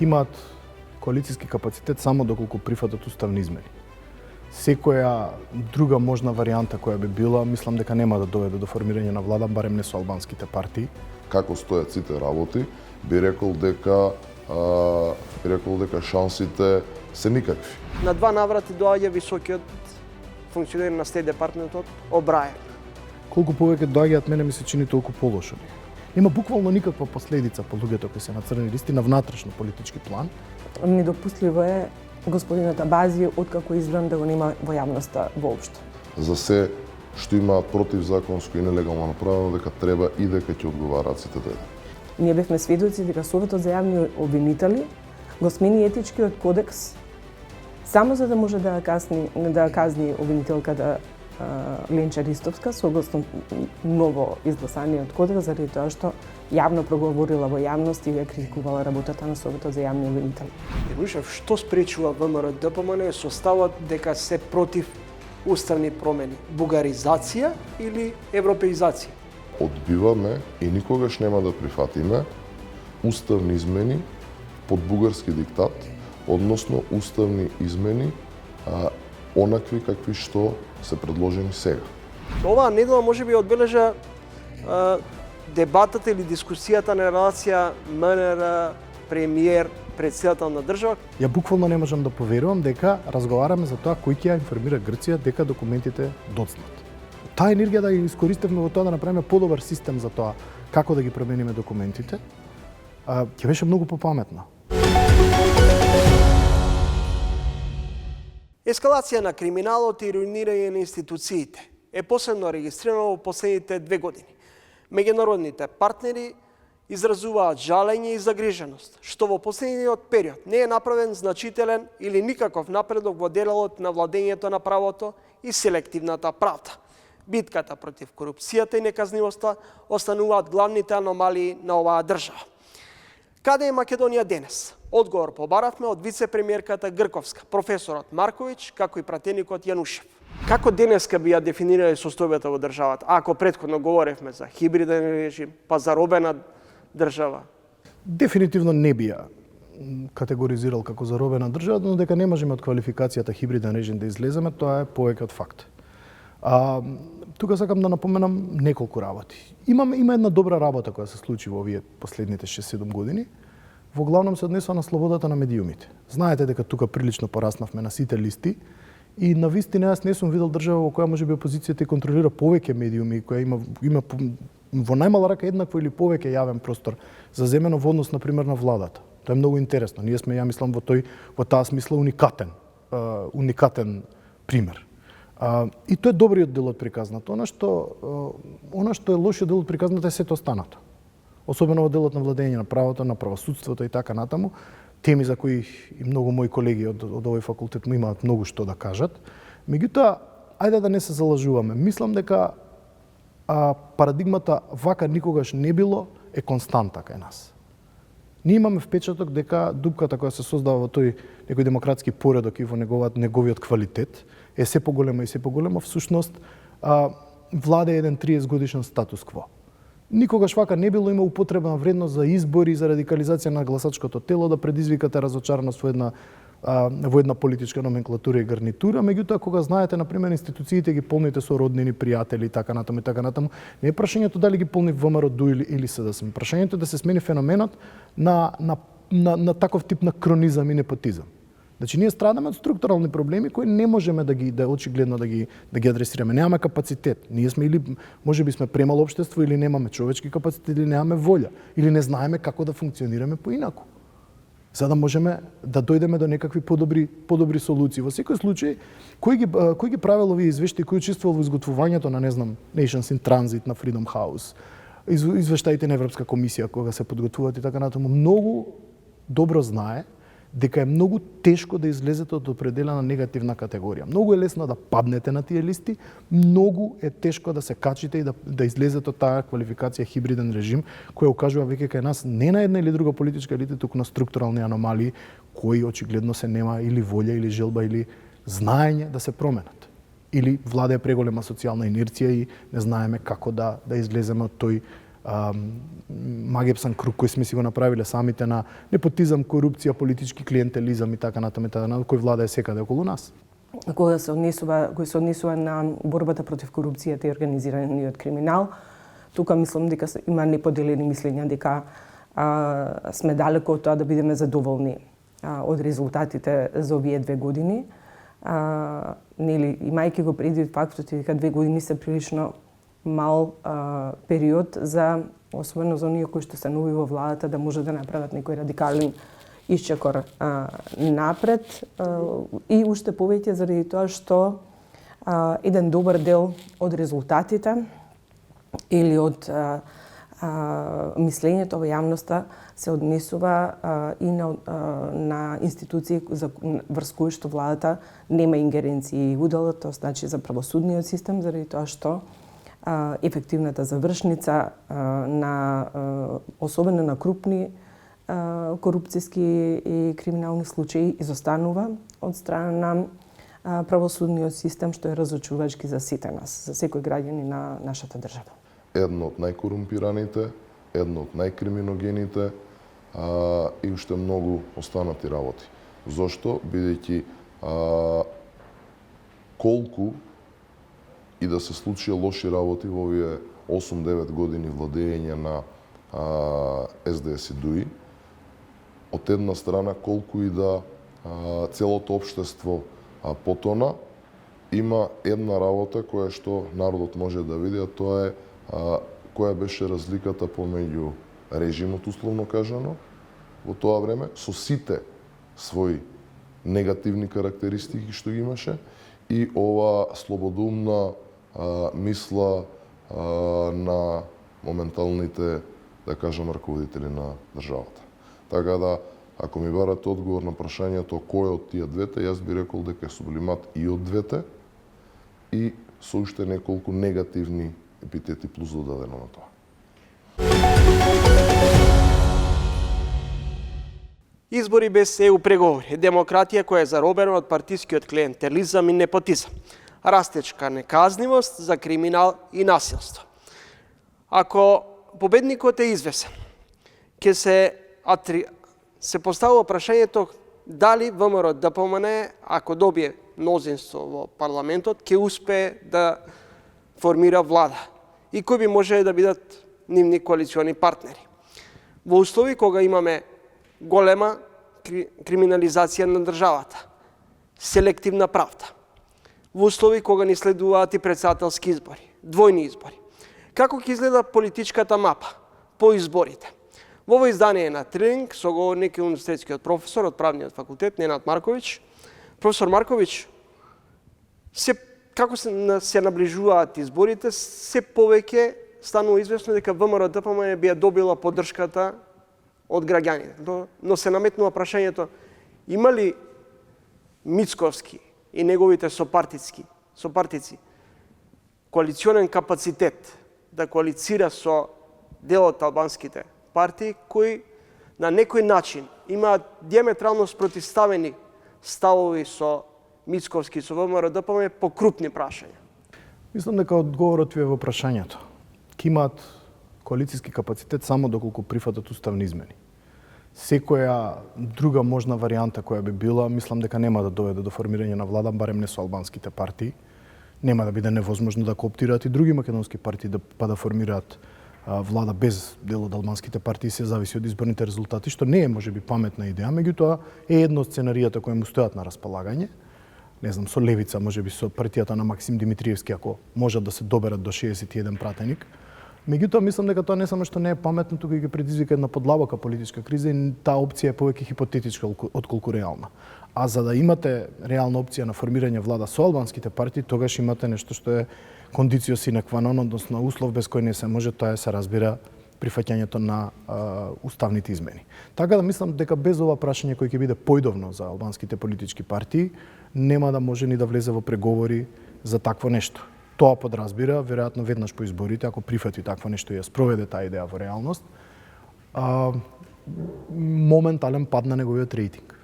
имаат коалицијски капацитет само доколку прифатат уставни измени. Секоја друга можна варијанта која би била, мислам дека нема да доведе до формирање на влада, барем не со албанските партии. Како стојат сите работи, би рекол дека шансите се никакви. На два наврати доаѓа високиот функционер на Стејт департментот Обраен. Колку повеќе доаѓаат, мене ми се чини толку полошо. Нема буквално никаква последица по луѓето кои се на црни листи на внатрешно политички план. Недопустливо е господинот Абази откако избран да го нема во јавноста воопшто. За се што имаат противзаконско и нелегално направено, дека треба и дека ќе одговараат сите дојде. Ние бевме сведоци дека Советот за јавни обвинители го смени етичкиот кодекс само за да може да казни обвинителката Ленча Ристовска согласно ново изгласаниот кодекс заради тоа што јавно проговорила во јавност и ја критикувала работата на Советот за јавни обвинители. Янушев, што спречува ВМРО ДПМН со ставот дека се против уставни промени? Бугаризација или европеизација? Одбиваме и никогаш нема да прифатиме уставни измени под бугарски диктат, односно уставни измени онакви какви што се предложени сега. Оваа недела можеби одбележа дебатата или дискусијата на релација МНР, премиер, председател на држава. Ја буквално не можам да поверувам дека разговараме за тоа кој ќе ја информира Грција дека документите доцнат. Таа енергија да ја искористевме во тоа да направиме подобар систем за тоа како да ги промениме документите, ќе беше многу попаметна. Ескалација на криминалот и руинирање на институциите е посебно регистрирано во последните 2 години. Меѓународните партнери изразуваат жалење и загриженост, што во последниот период не е направен значителен или никаков напредок во делот на владењето на правото и селективната правда. Битката против корупцијата и неказнивоста остануваат главните аномалии на оваа држава. Каде е Македонија денес? Одговор побаравме од вице-премиерката Грковска, професорот Марковиќ, како и пратеникот Јанушев. Како денеска би ја дефинирале состојбата во државата, ако претходно говоревме за хибриден режим, па за робена држава? Дефинитивно не би ја категоризирал како заробена држава, но дека не можеме од квалификацијата хибриден режим да излеземе, тоа е повеќе од факт. Тука сакам да напоменам неколку работи. Има една добра работа која се случи во овие последните 6-7 години. Во главном се однесува на слободата на медиумите. Знаете дека тука прилично пораснавме на сите листи и на вистина јас не сум видел држава во која можеби опозицијата контролира повеќе медиуми, која има во најмала рака еднакво или повеќе јавен простор заземено во однос на пример на владата. Тоа е многу интересно. Ние сме, ја мислам, во таа смисла уникатен пример. И тоа е добриот дел од приказната. Она што е лошиот дел од приказната е сето останато. Особено во делот на владење на правото, на правосудството и така натаму, теми за кои и многу мои колеги од овој факултет му имаат многу што да кажат. Меѓутоа, ајде да не се залажуваме. Мислам дека парадигмата вака никогаш не било е константа кај нас. Ние имаме впечаток дека дупката која се создава во тој некој демократски поредок и во неговиот квалитет е се поголема и се поголема. Всушност, владе еден 30 годишен статус кво. Никогаш вака не било има употребна вредност за избори, за радикализација на гласачкото тело, да предизвикате разочараност во една политичка номенклатура и гарнитура. Меѓутоа, кога знаете, например, институциите ги полните со роднини, пријатели и така натаму, не е прашањето дали ги полни ВМРО или СДСМ. Прашањето е да се смени феноменот на таков тип на кронизам и непотизам. Значи, ние страдаме од структурални проблеми кои не можеме очигледно да ги адресираме. Немаме капацитет. Ние сме или можеби сме премало општество, или немаме човечки капацитет, или немаме волја, или не знаеме како да функционираме поинаку. За да можеме да дојдеме до некакви подобри солуции. Во секој случај, кој ги правил овие извештаи, кој учествувал во изготвувањето на, Nations in Transit на Freedom House, извештаите на Европска комисија кога се подготвуваат и така натаму, многу добро знае дека е многу тешко да излезете од определена негативна категорија. Многу е лесно да паднете на тие листи, многу е тешко да се качите и да излезете од таа квалификација хибриден режим, која укажува веќе кај нас не на една или друга политичка елита, туку на структурални аномалии, кои очигледно се нема или волја, или желба, или знаење да се променат. Или владее преголема социјална инерција и не знаеме како да излеземе од тој магепсан круг кој сме си го направиле самите на непотизам, корупција, политички клиентелизам и така натаму, кој владае секаде околу нас. Кој се однесува на борбата против корупцијата и организираниот криминал, тука мислам дека има неподелени мислења дека сме далеко од тоа да бидеме задоволни од резултатите за овие 2 години. Нели, имајќи го предвид фактот дека 2 години се прилично мал период за, особено за оние кои што се нови во владата, да може да направат некој радикален исчекор напред и уште повеќе заради тоа што еден добар дел од резултатите или од мислењето во јавноста се однесува и на институции врз кои што владата нема ингеренции и удел, тоа значи за правосудниот систем, заради тоа што ефективната завршница особено на крупни корупцијски и криминални случаи изостанува од страна на правосудниот систем, што е разочувачки за сите нас, за секој граѓанин на нашата држава. Едно од најкорумпираните, едно од најкриминогените и уште многу останати работи. Зошто? Бидејќи колку и да се случија лоши работи во овие 8-9 години владење на СДС и ДУИ, од една страна колку и да целото општество потона, има една работа која што народот може да види, а тоа е која беше разликата помеѓу режимот, условно кажано, во тоа време, со сите своји негативни карактеристики што ги имаше, и ова слободумна мисла на моменталните, да кажам, раководители на државата. Така да, ако ми барате одговор на прашањето кој од тие двете, јас би рекол дека е сублимат и од двете и со уште неколку негативни епитети плюс додадено на тоа. Избори без ЕУ преговори, демократија која е заробена од партискиот клиентелизам и непотизам, растечка неказнивост за криминал и насилство. Ако победникот е извесен, ќе се поставува прашањето дали ВМРО ДПМН, ако добие мнозинство во парламентот, ќе успее да формира влада и кои би можеле да бидат нивни коалициони партнери. Во услови кога имаме голема криминализација на државата, селективна правда, во услови кога ни следуваат и председателски избори, двојни избори. Како ќе изгледа политичката мапа по изборите? Во ово издание на Тренинг со говорник е универзитетскиот професор од Правниот факултет Ненад Марковиќ. Професор Марковиќ, како се наближуваат изборите, се повеќе станува известно дека ВМРО ДПМН би ја добила поддршката од граѓаните. Но се наметнува прашањето, има ли Мицковски и неговите сопартици коалиционен капацитет да коалицира со дел од албанските партии кои на некој начин имаат диаметрално спротивставени ставови со Мицковски и со ВМРО ДПМН по крупни прашања? Мислам дека одговорот ви е во прашањето. Ке имаат коалицијски капацитет само доколку прифатат уставни измени. Секоја друга можна варијанта која би била, мислам дека нема да доведе до формирање на влада, барем не со албанските партии. Нема да биде невозможно да кооптираат и други македонски партии па да формираат влада без дел од албанските партии, се зависи од изборните резултати, што не е можеби паметна идеја, меѓутоа е едно од сценаријата кои му стојат на располагање. Не знам, со левица, можеби со партијата на Максим Димитриевски, ако можат да се доберат до 61 пратеник. Меѓутоа, мислам дека тоа не само што не е паметно, туку и ќе предизвика една подлабока политичка криза и таа опција е повеќе хипотетичка отколку реална. А за да имате реална опција на формирање влада со албанските партии, тогаш имате нешто што е кондицио sine qua non, односно услов без кој не се може, тоа се разбира прифаќањето на уставните измени. Така да мислам дека без ова прашање кој ќе биде појдовно за албанските политички партии, нема да може ни да влезе во преговори за такво нешто. Тоа подразбира, веројатно веднаш по изборите, ако прифати такво нешто и ја спроведе таа идеја во реалност, моментален пад на неговиот рейтинг.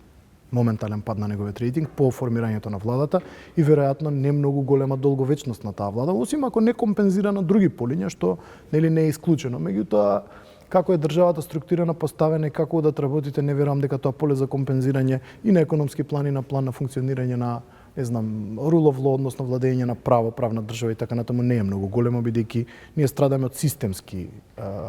моментален пад на неговиот рейтинг по формирањето на владата и веројатно не многу голема долговечност на таа влада, осим ако не компензира на други полиња, што нели не е исклучено. Меѓутоа, како е државата структурирана, поставена и како да работите, не верувам дека тоа поле за компензирање и на економски план и на план на функционирање на rule of law, односно владење на право, правна држава и така натаму не е многу големо, бидејќи ние страдаме од системски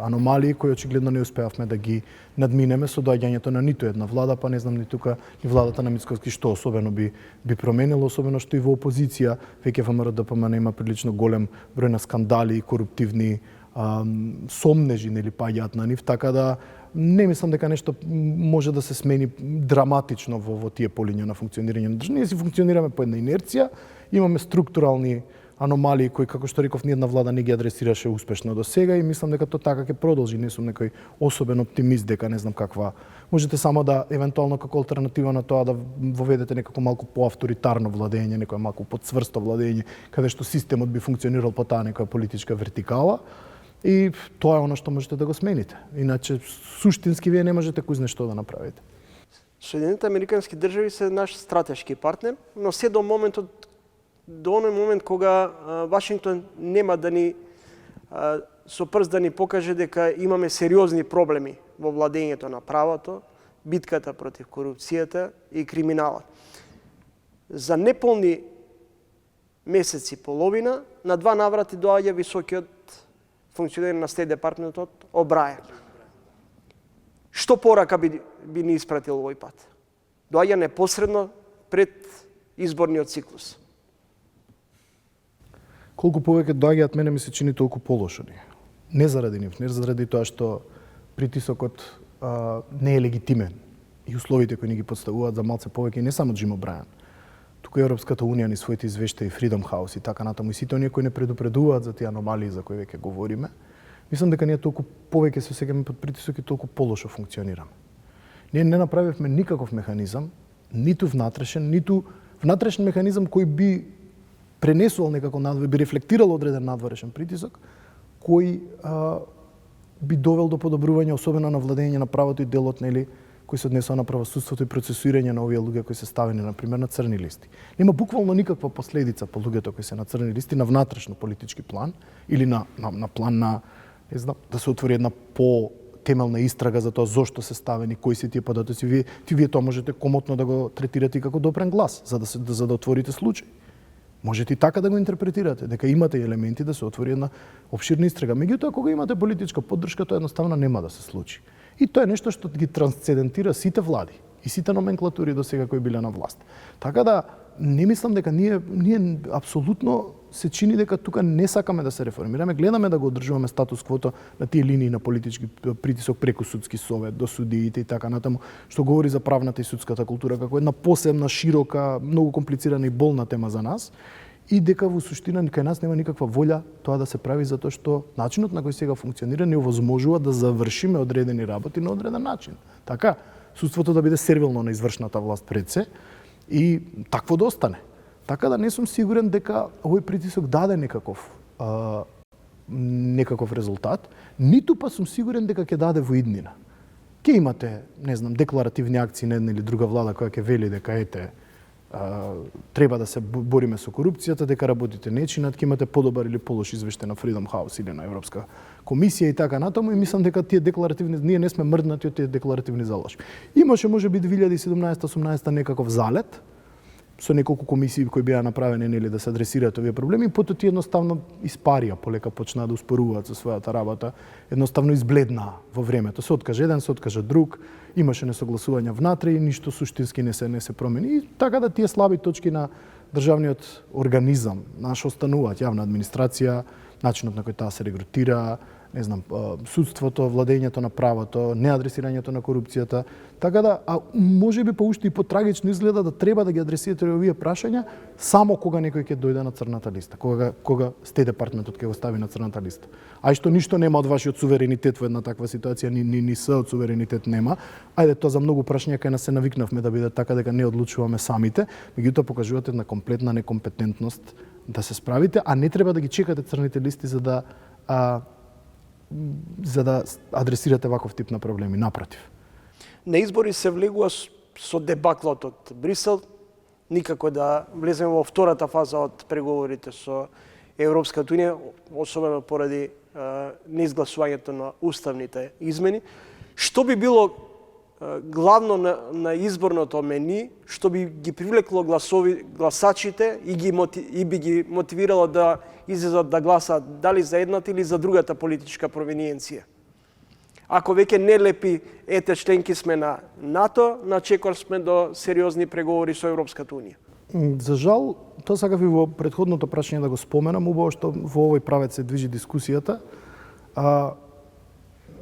аномалии кои очигледно не успеавме да ги надминеме со доаѓањето на ниту една влада, па не знам ни тука ни владата на Мицкоски што особено би променило, особено што и во опозиција веќе ВМРО ДПМН има прилично голем број на скандали и коруптивни сомнежи нели паѓаат на нив, така да не мислам дека нешто може да се смени драматично во тие полиња на функционирање на држава. Ние си функционираме по една инерција, имаме структурални аномалии кои, како што реков, ниедна влада не ги адресираше успешно до сега и мислам дека тоа така ќе продолжи. Не сум некој особен оптимист дека не знам каква. Можете само да евентуално како алтернатива на тоа да воведете некако малку поавторитарно владење, некој малку подцврсто владење, каде што системот би функционирал по таа некоја политичка вертикала. И тоа е оно што можете да го смените. Иначе, суштински, вие не можете куз нешто да направите. Соединените Американски држави се наш стратешки партнер, но се до оној момент кога Вашингтон нема да ни со прст да ни покаже дека имаме сериозни проблеми во владењето на правото, битката против корупцијата и криминалот. За неполни месеци и половина, на 2 наврати доаѓа високиот функционер на Стейт департментот Обрајен. Што порака би ни испратил овој пат? Доаѓа непосредно пред изборниот циклус. Колку повеќе доаѓаат, мене ми се чини толку полошо ние. Не заради нив, не заради тоа што притисокот не е легитимен и условите кои ни ги подставуваат за малце повеќе, не само Джим Обрајен. Тука Европската унија ни своите извештаи, Freedom House и така натаму, и сите оние кои не предупредуваат за тие аномалии за кои веќе говориме, мислам дека ние толку повеќе се осеќаме под притисок и толку полошо функционираме. Ние не направивме никаков механизам, ниту внатрешен механизам кој би пренесувал некако би рефлектирал одреден надворешен притисок, кој би довел до подобрување особено на владење на правото и делот кои се однесува на правосудството и процесуирање на овие луѓе кои се ставени, например, на црни листи. Нема буквално никаква последица по луѓето кои се на црни листи на внатрешно политички план или на план на, не знам, да се отвори една по-темелна истрага за тоа зошто се ставени, кои се тие податоци. Вие тоа можете комотно да го третирате како допрен глас, за да отворите случај. Можете и така да го интерпретирате, дека имате елементи да се отвори една обширна истрага. Меѓутоа, кога имате политичка поддршка, тоа едноставно нема да се случи. И тоа е нешто што ги трансцендентира сите влади и сите номенклатури до сега кои биле на власт. Така да, не мислам дека ние апсолутно се чини дека тука не сакаме да се реформираме, гледаме да го одржуваме статус квото на тие линии на политички притисок преку судски совет до судиите и така натаму, што говори за правната и судската култура како една посебна, широка, многу комплицирана и болна тема за нас. И дека во суштина кај нас нема никаква волја тоа да се прави затоа што начинот на кој сега функционира не овозможува да завршиме одредени работи на одреден начин. Така, судството да биде сервилно на извршната власт пред се и такво да остане. Така да не сум сигурен дека овој притисок даде некаков резултат, ниту па сум сигурен дека ќе даде во иднина. Ќе имате, не знам, декларативни акции на една или друга влада која ќе вели дека треба да се бориме со корупцијата, дека работите нечинат, ќе имате подобар или полош извештај на Freedom House или на Европска комисија и така натаму, и мислам дека тие декларативни, ние не сме мрднати од тие декларативни заложби. Имаше можеби 2017-18 некаков залет со неколку комисии кои беа направени нели да се адресираат овие проблеми, и потоа тие едноставно испарија, полека почнаа да успоруваат со својата работа, едноставно избледнаа во времето. Се откаже еден, се откаже друг, имаше несогласување внатре и ништо суштински не се промени. И така да тие слаби точки на државниот организам наш остануваат, јавна администрација, начинот на кој таа се регрутира, не знам, судството, владењето на правото, неадресирањето на корупцијата. Така да, можеби уште и потрагично изгледа да треба да ги адресирате овие прашања само кога некој ќе дојде на црната листа, кога Стейт департментот ќе го стави на црната листа. А и што ништо нема од вашиот суверенитет во една таква ситуација, ни се од суверенитет нема. Ајде, тоа за многу прашања кај нас се навикнавме да биде така дека не одлучуваме самите, меѓутоа покажувате една комплетна некомпетентност да се справите, а не треба да ги чекате црните листи за да адресирате ваков тип на проблеми, напротив. На избори се влегува со дебаклот од Брисел, никако да влеземе во втората фаза од преговорите со Европската унија, особено поради неизгласувањето на уставните измени. Што би било главно на изборното мени, што би ги привлекло гласачите и би ги мотивирало да излезат да гласат дали за едната или за другата политичка провиниенција? Ако веќе не лепи, ете членки сме на НАТО, на чекор сме до сериозни преговори со Европската унија. За жал, тоа сакав и во претходното прашање да го споменам, убаво што во овој правец се движи дискусијата.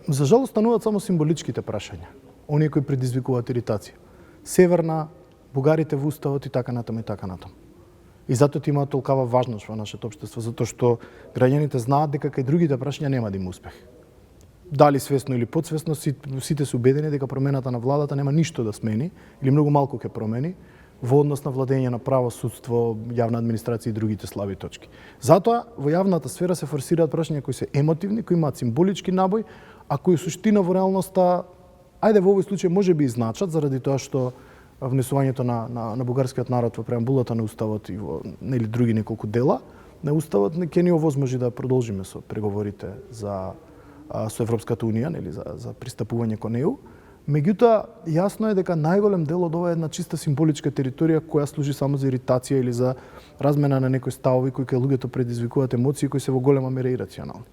За жал остануваат само символичките прашања, оние кои предизвикуваат иритација. Северна, бугарите во уставот и така натаму и така натаму. И затоа ти имаат толкава важност во нашето општество, затоа што граѓаните знаат дека кај другите прашања нема да има успех. Дали свесно или подсвесно, сите се убедени дека промената на владата нема ништо да смени, или многу малку ќе промени, во однос на владење на правосудство, јавна администрација и другите слаби точки. Затоа, во јавната сфера се форсираат прашања кои се емотивни, кои имаат символички набој, а кои суштина во реалноста, ајде во овој случај може би и значат, заради тоа што внесувањето на бугарскиот народ во преамбулата на уставот и во нели други неколку дела на уставот ќе ни овозможи да продолжиме со преговорите со Европската унија, нели за пристапување кон ЕУ. Меѓутоа, јасно е дека најголем дел од ова е една чиста символичка територија која служи само за иритација или за размена на некои ставови кои кај луѓето предизвикуваат емоции кои се во голема мера ирационални.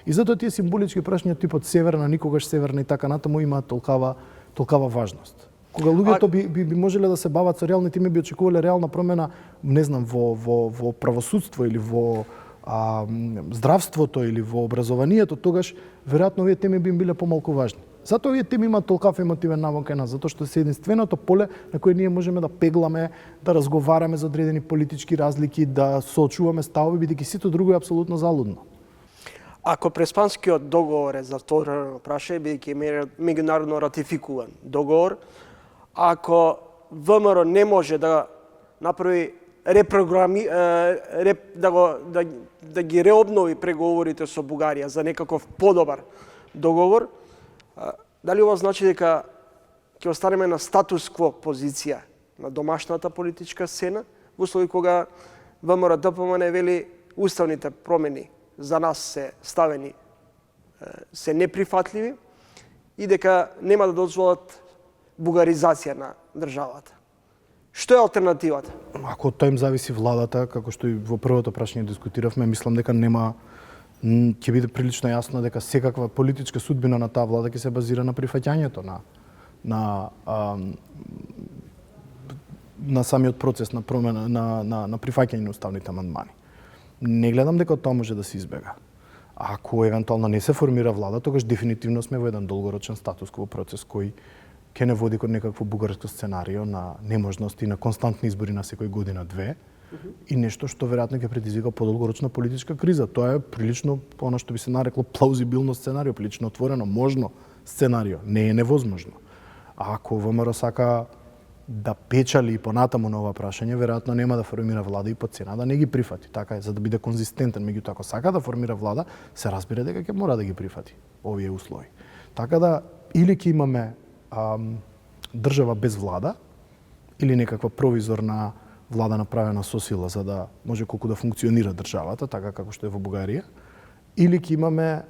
И затоа тие символички прашања типот северна, никогаш северна и така натаму имаат толкава важност. Кога луѓето би можеле да се бават со реални теми, би очекувале реална промена, не знам, во правосудство или во здравството или во образованието, тогаш веројатно овие теми би им биле помалку важни. Затоа овие теми имаат толкав емотивен навон кај нас, затоа што се единственото поле на кое ние можеме да пегламе, да разговараме за одредени политички разлики, да соочуваме ставови, бидејќи сето друго е апсолутно залудно. Ако Преспанскиот договор е затворено прашање, бидејќи е меѓународно ратификуван договор, ако ВМРО не може да направи да ги реобнови преговорите со Бугарија за некаков подобар договор, дали ова значи дека ќе останеме на статус-кво позиција на домашната политичка сцена, во услови кога ВМРО ДПМН вели уставните промени за нас се неприфатливи и дека нема да дозволат бугаризација на државата. Што е алтернативата? Ако тоа им зависи владата, како што и во првото прашање дискутиравме, мислам дека ќе биде прилично јасно дека секаква политичка судбина на таа влада ќе се базира на прифаќањето на самиот процес на промена на прифаќање на уставните амандмани. Не гледам дека тоа може да се избега. Ако евентуално не се формира влада, тогаш дефинитивно сме во еден долгорочен статус-кво процес кој ќе не води кон некакво бугарско сценарио на неможност и на константни избори на секој година-две, и нешто што веројатно ќе предизвика подолгорочна политичка криза. Тоа е прилично, она што би се нарекло плаузибилно сценарио, прилично отворено, можно сценарио, не е невозможно. А ако ВМРО сака да печали и понатаму на ова прашање, веројатно нема да формира влада и по цена да не ги прифати. Така е, за да биде конзистентен. Меѓутоа, ако сака да формира влада, се разбира дека ќе мора да ги прифати овие услови. Така да, или ќе имаме држава без влада, или некаква провизорна влада направена со сила за да може колку да функционира државата, така како што е во Бугарија, или ќе имаме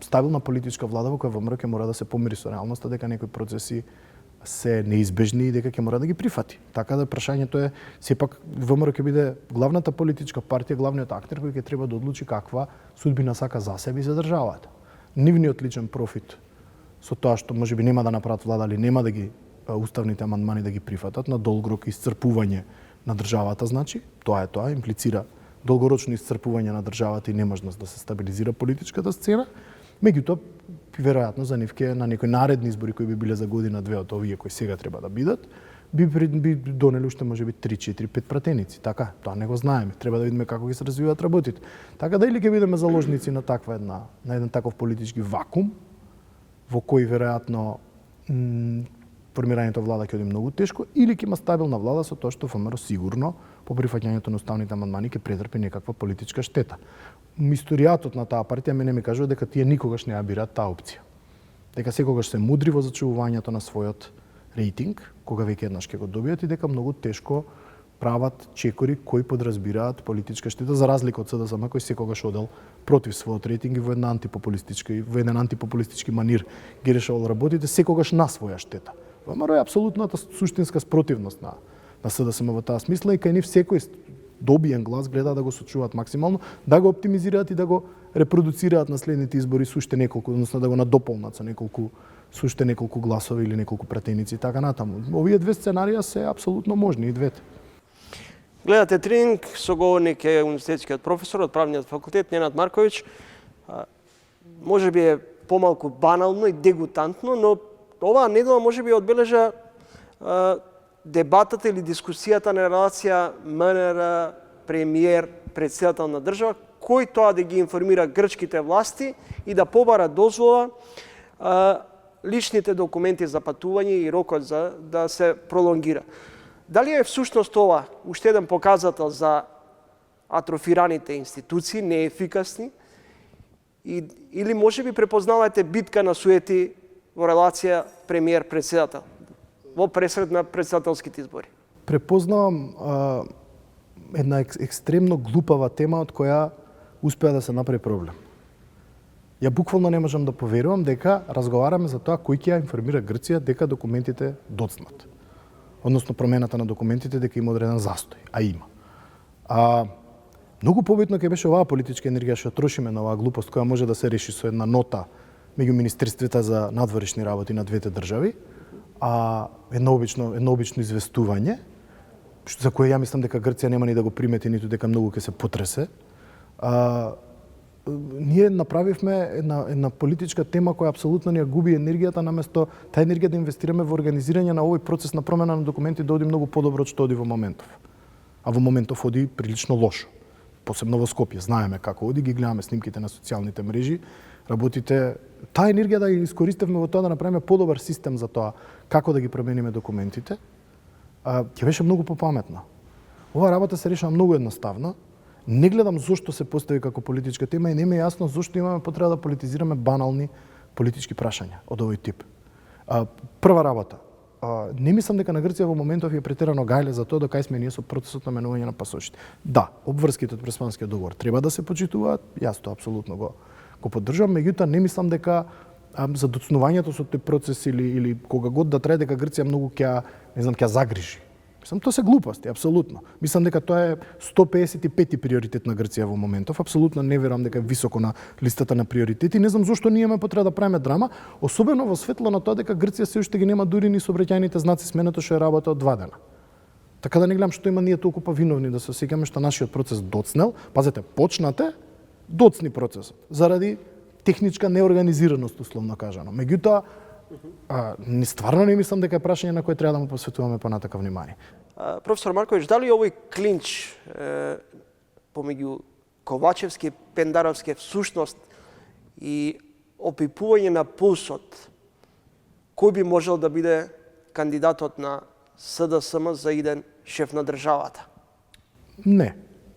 стабилна политичка влада во која ВМРО ќе мора да се помири со реалноста дека некои процеси се неизбежни и дека ќе мора да ги прифати. Така да прашањето е, сепак ВМРО ќе биде главната политичка партија, главниот актер кој ќе треба да одлучи каква судбина сака за себе и за државата. Нивниот личен профит со тоа што можеби нема да направат влада или нема да ги уставните амандмани да ги прифатат на долгорок исцрпување на државата, значи, тоа имплицира долгорочно исцрпување на државата и неможност да се стабилизира политичката сцена. Меѓутоа, веројатно за нив ке на некои наредни избори кои би биле за година-две од овие кои сега треба да бидат, би донели уште можеби 3, 4, 5 пратеници. Така, тоа не го знаеме. Треба да видиме како ќе се развиваат работите. Така да или ќе бидеме заложници на еден таков политички вакуум, во кој веројатно формирањето влада ќе оди многу тешко, или ќе има стабилна влада со тоа што ВМРО сигурно по прифаќањето на уставните амандмани ќе претрпи некаква политичка штета. Историјатот на таа партија мене ми кажува дека тие никогаш не ја бираат таа опција. Дека секогаш се мудри во зачувувањето на својот рейтинг, кога веќе еднаш ќе го добијат и дека многу тешко прават чекори кои подразбираат политичка штета, за разлика од СДСМ кој секогаш одел против својот рейтинг и во еден антипопулистички манир ги решавал работите, секогаш на своја штета. ВМРО е апсолутната суштинска спротивност на СДСМ во таа смисла и кај нив секој добиен глас гледа да го сочуваат максимално, да го оптимизираат и да го репродуцираат на следните избори со уште неколку, односно да го надополнат со неколку гласови или неколку пратеници и така натаму. Овие две сценарија се апсолутно можни и двете. Гледате тренинг, соговорник е универзитетскиот професор од правниот факултет Ненад Марковиќ. Може би е помалку банално и дегутантно, но оваа недела може би одбележа дебатата или дискусијата на релација МНР, премиер, председател на држава, кој тоа да ги информира грчките власти и да побара дозвола личните документи за патување и рокот за да се пролонгира. Дали е всушност ова уште еден показател за атрофираните институции, неефикасни, или може би препознавате битка на суети во релација премиер-председател во пресред на председателските избори? Препознавам една екстремно глупава тема од која успеа да се направи проблем. Ја буквално не можам да поверувам дека разговараме за тоа кој ќе ја информира Грција дека документите доцнат. Односно промената на документите дека има одреден застој, а има. Многу побитно ќе беше оваа политичка енергија што трошиме на оваа глупост која може да се реши со една нота меѓу министерствата за надворешни работи на двете држави, едно обично известување, за кое ја мислам дека Грција нема ни да го примети, ниту дека многу ќе се потресе. Ние направивме една политичка тема која апсолутно ни ја губи енергијата, наместо таа енергија да инвестираме во организирање на овој процес на промена на документи да оди многу подобро од што оди во моментов. А во моментов оди прилично лошо. Посебно во Скопје, знаеме како оди, ги гледаме снимките на социјалните мрежи, работите, таа енергија да ја искористевме во тоа да направиме подобар систем за тоа како да ги промениме документите, ќе беше многу попаметна. Ова работа се решава многу едноставно. Не гледам зошто се постави како политичка тема и не ми е јасно зошто имаме потреба да политизираме банални политички прашања од овој тип. Прва работа, не мислам дека на Грција во моментов е претерано гајле за тоа докај сме ние со процесот на менување на пасошите. Да, обврските од Преспанскиот договор треба да се почитуваат, јас тоа апсолутно го поддржувам, меѓутоа не мислам дека за доцнувањето со тој процес или кога год да трае дека Грција многу ќе загрижи. Мислам, тоа се глупости, апсолутно. Мислам дека тоа е 155-ти приоритет на Грција во моментов. Апсолутно не верувам дека е високо на листата на приоритети. Не знам зошто ние имаме потреба да правиме драма, особено во светло на тоа дека Грција се уште ги нема дури ни сообраќајните знаци сменето што е работа од 2 дена. Така да не гледам што има ние толку виновни да се осеќаме што нашиот процес доцнел. Пазете, почнате, доцни процесот заради техничка неорганизираност, условно кажано. Меѓутоа, стварно не мислам дека е прашање на кое треба да му посветуваме понатака внимание. Професор Марковиќ, дали овој клинч помеѓу Ковачевски и Пендаровски всушност и опипување на пулсот, кој би можел да биде кандидатот на СДСМ за иден шеф на државата? Не.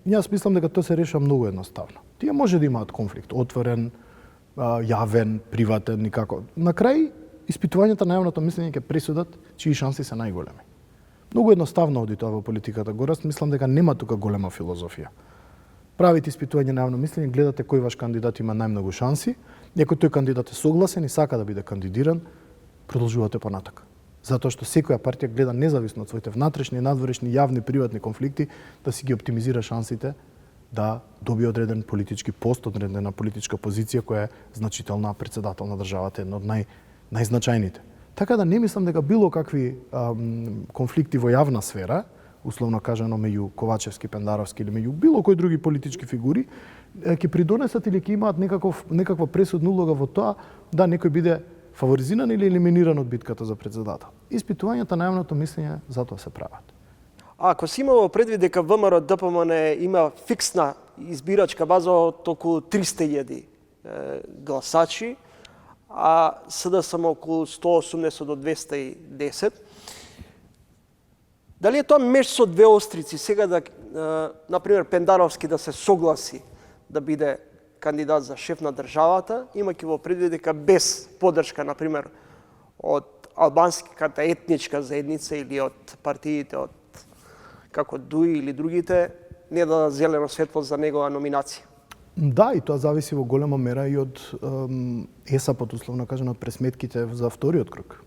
Јас мислам дека тоа се решава многу едноставно. Тие може да имаат конфликт, отворен, јавен, приватен, никако. На крај, испитувањата на јавното мислење ќе пресудат чии шанси се најголеми. Многу едноставно оди тоа во политиката. Гораст, мислам дека нема тука голема филозофија. Правите испитување на јавно мислење, гледате кој ваш кандидат има најмногу шанси, и ако тој кандидат е согласен и сака да биде кандидиран, продолжувате понатака. Затоа што секоја партија гледа независно од своите внатрешни, надворешни, јавни, приватни конфликти да си ги оптимизира шансите да добие одреден политички пост, одредена политичка позиција која е значителна председател на државата, една од најзначајните. Така да не мислам дека било какви конфликти во јавна сфера, условно кажано меѓу Ковачевски, Пендаровски или меѓу било кои други политички фигури, ќе придонесат или ќе имаат некаква пресудна улога во тоа да некој биде фаворизиран или елиминиран од битката за председател. Испитувањата на јавното мислење затоа се прават. Ако си имало предвид дека ВМРО ДПМН има фиксна избирачка база од околу 300.000 гласачи, а СДСМ околу 180 до 210, дали е тоа меч со две острици сега да, например, Пендаровски да се согласи да биде кандидат за шеф на државата, имајќи во предвид дека без поддршка, например, од албанската етничка заедница или од партиите од како ДУИ или другите не да зелено светло за негова номинација? Да, и тоа зависи во голема мера и од ЕСАПот, условно кажано, од пресметките за вториот круг.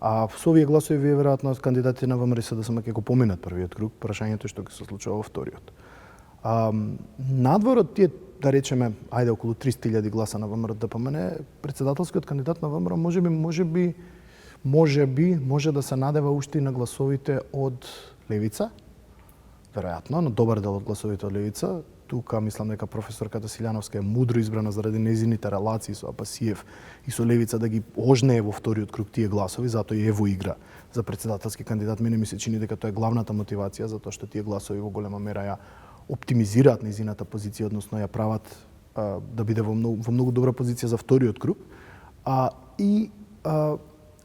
А со овие гласови вие веројатно кандидатите на ВМРО СДСМ ќе го поминат првиот круг, прашањето е што ќе се случува во вториот. Надвор од тие, да речеме, ајде околу 300.000 гласа на ВМРО ДПМН, председателскиот кандидат на ВМРО може да се надева уште и на гласовите од левица, веројатно, на добар дел од гласовите од левица. Тука мислам дека професорката Силјановска е мудро избрана заради незините релации со Апасиев и со левица да ги ожнее во вториот круг тие гласови, затоа и е во игра за председателски кандидат. Мене ми се чини дека тоа е главната мотивација, затоа што тие гласови во голема мера ја оптимизираат незината позиција, односно ја прават да биде во многу добра позиција за вториот круг.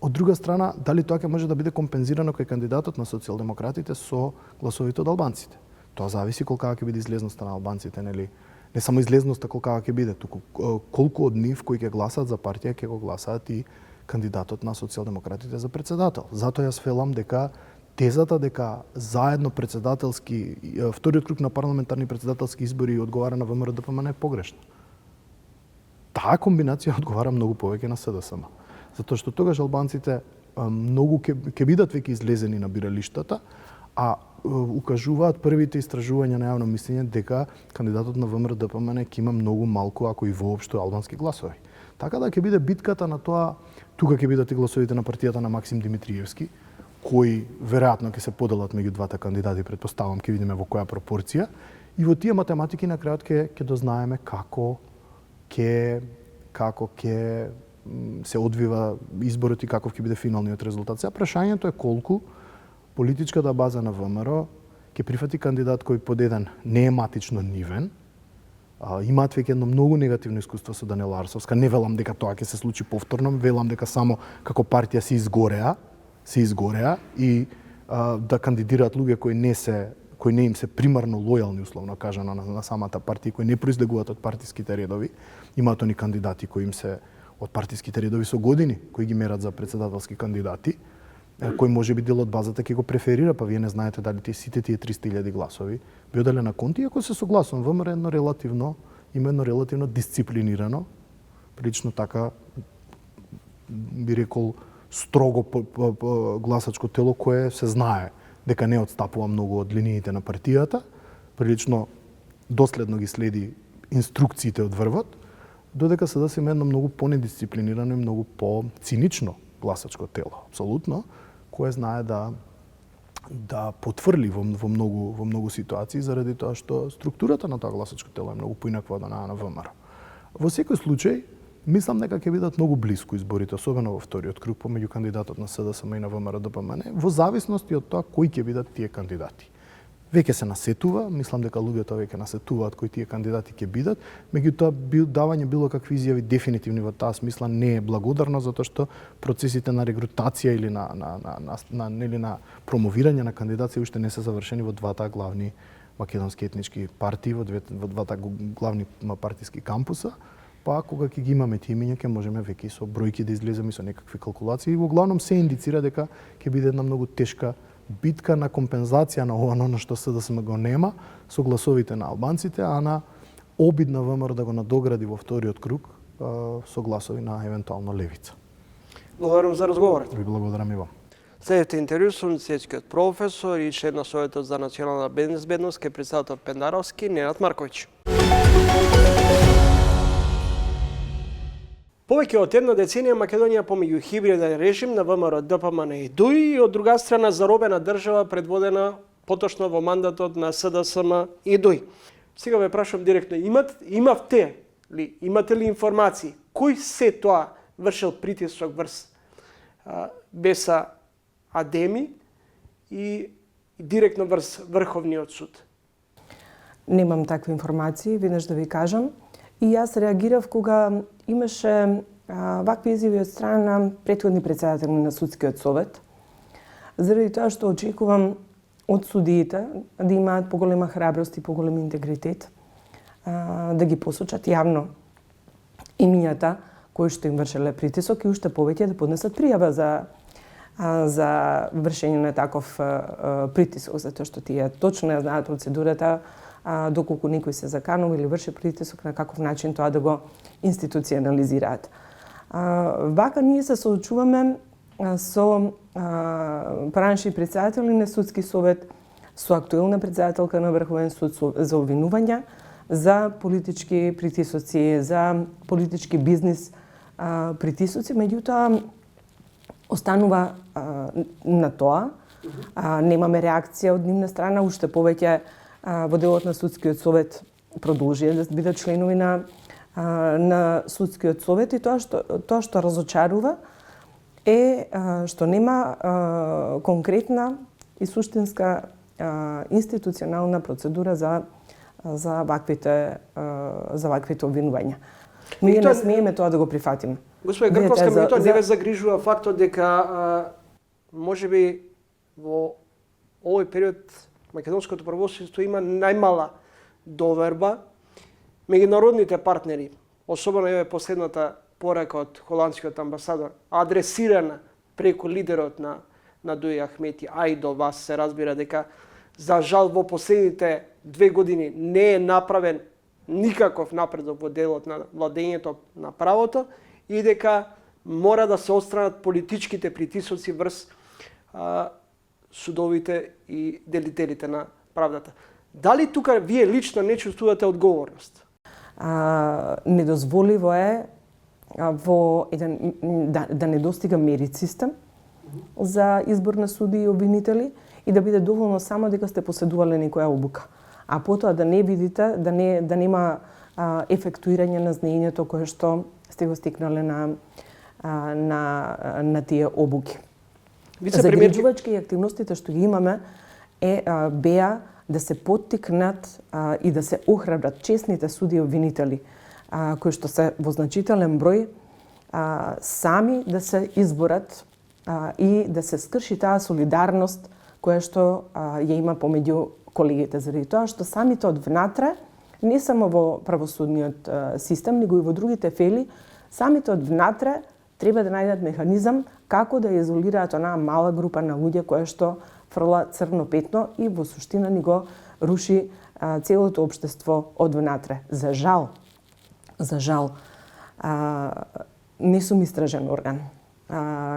Од друга страна, дали тоа ќе може да биде компензирано кај кандидатот на социјалдемократите со гласовите од албанците? Тоа зависи колкава ќе биде излезноста на албанците, нели? Не само излезноста колкава ќе биде, туку колку од нив кои ќе гласаат за партија ќе го гласаат и кандидатот на социјалдемократите за председател. Затоа јас велам дека тезата дека заедно вториот круг на парламентарни председателски избори одговара на ВМРО ДПМН е погрешна. Таа комбинација одговара многу повеќе на СДСМ. Затоа што тогаш албанците многу ќе бидат веќе излезени на биралиштата, а укажуваат првите истражувања на јавно мислење дека кандидатот на ВМРО ДПМН ќе има многу малку, ако и воопшто, албански гласови. Така да ќе биде битката на тоа, тука ќе бидат и гласовите на партијата на Максим Димитриевски, кои веројатно ќе се поделат меѓу двата кандидати, претпоставам ќе видиме во која пропорција, и во тие математики на крајот ќе дознаеме како ќе се одвива изборот и каков ќе биде финалниот резултат. Сега прашањето е колку политичката база на ВМРО ќе прифати кандидат кој под еден не е матично нивен, имаат веќе едно многу негативно искуство со Даниела Арсовска. Не велам дека тоа ќе се случи повторно, велам дека само како партија се изгореа и да кандидираат луѓе кои не им се примарно лојални, условно кажано, на самата партија, кои не произлегуваат од партиските редови. Имаат они кандидати кои им се од партиските редови со години, кои ги мерат за председателски кандидати, кој може би дел од базата ќе го преферира, па вие не знаете дали сите тие 300.000 гласови би оделе на конти, ако се согласувам, ВМРО има едно релативно дисциплинирано, прилично така, би рекол, строго гласачко тело кое се знае дека не отстапува многу од линиите на партијата, прилично доследно ги следи инструкциите од врвот, додека СДС има едно многу понедисциплинирано и многу по-цинично гласачко тело, апсолутно, кое знае да потврли во многу ситуации заради тоа што структурата на тоа гласачко тело е многу поинаква од онаа на ВМРО. Во секој случај, мислам дека ќе бидат многу блиску изборите, особено во вториот круг помеѓу кандидатот на СДСМ и на ВМРО ДПМН, во зависности од тоа кои ќе бидат тие кандидати. Веќе се насетува, мислам дека луѓето веќе насетуваат кои тие кандидати ќе бидат, меѓутоа давање било какви изјави дефинитивни во таа смисла не е благодарно, затоа што процесите на регрутација или на промовирање на кандидати уште не се завршени во двата главни македонски етнички партии, во двата главни партиски кампуса, па кога ќе ги имаме тие имиња, ќе можеме веќе со бројки да излеземе со некакви калкулации. Во главном се индицира дека ќе биде една многу тешка битка на компензација на оно што СДСМ го нема со гласовите на албанците, а на обид на ВМРО да го надогради во вториот круг со гласови на евентуално левица. Благодарам за разговорот. Ви благодарам и вам. Следете интервју со универзитетскиот професор и член на Советот за национална безбедност кај председател Пендаровски, Ненад Марковиќ. Повеќе од една деценија Македонија помеѓу хибриден режим на ВМРО ДПМН и ДУИ и од друга страна заробена држава предводена поточно во мандатот на СДСМ и ДУИ. Сега ве прашам директно, имате ли информации кој се тоа вршил притисок врз Беса Адеми и директно врз Врховниот суд? Немам такви информации, веднаш да ви кажам. И јас реагирав кога имаше вакви изјави од страна на претходни председатели на Судскиот совет, заради тоа што очекувам од судиите да имаат поголема храброст и поголем интегритет, да ги посочат јавно имињата кои што им вршеле притисок и уште повеќе да поднесат пријава за вршење на таков притисок, затоа што тие точно ја знаат процедурата, доколку некој се заканува или врши притисок, на каков начин тоа да го институционализираат. Вака ние се соочуваме со поранешни председатели на Судски совет, со актуелна председателка на Врховен суд за обвинувања, за политички притисоци, за политички бизнис притисоци, меѓутоа останува на тоа. Немаме реакција од нивна страна, уште повеќе во делот на Судскиот совет продолжија да бидат членови на Судскиот совет и тоа што разочарува е што нема конкретна и суштинска институционална процедура за ваквите обвинувања. Ние не смееме тоа да го прифатиме. Господи Грковска, меѓутоа не ве загрижува фактот дека можеби во овој период македонското правосудство има најмала доверба. Меѓународните партнери, особено еве последната порака од холандскиот амбасадор, адресирана преку лидерот на Дуј Ахмети, а и до вас се разбира дека за жал во последните 2 години не е направен никаков напредок во делот на владењето на правото и дека мора да се отстранат политичките притисоци врз судовите и делителите на правдата. Дали тука вие лично не чувствувате одговорност? Недозволиво е во еден да не достига мерит систем за избор на суди и обвинители и да биде доволно само дека сте поседувале некоја обука. А потоа да не видите, да нема ефектуирање на знаењето кое што сте го стекнале на тие обуки. Загрижувачки активностите што ги имаме беа да се поттикнат и да се охрабрат честните суди и обвинители кои што се во значителен број сами да се изборат и да се скрши таа солидарност која што ја има помеѓу колегите, заради тоа што самите од внатре, не само во правосудниот систем, него и во другите фели, самите од внатре треба да најдат механизам како да ја изолираат онаа мала група на луѓе која што фрла црно петно и во суштина ни го руши целото општество од внатре. За жал, не сум истражен орган.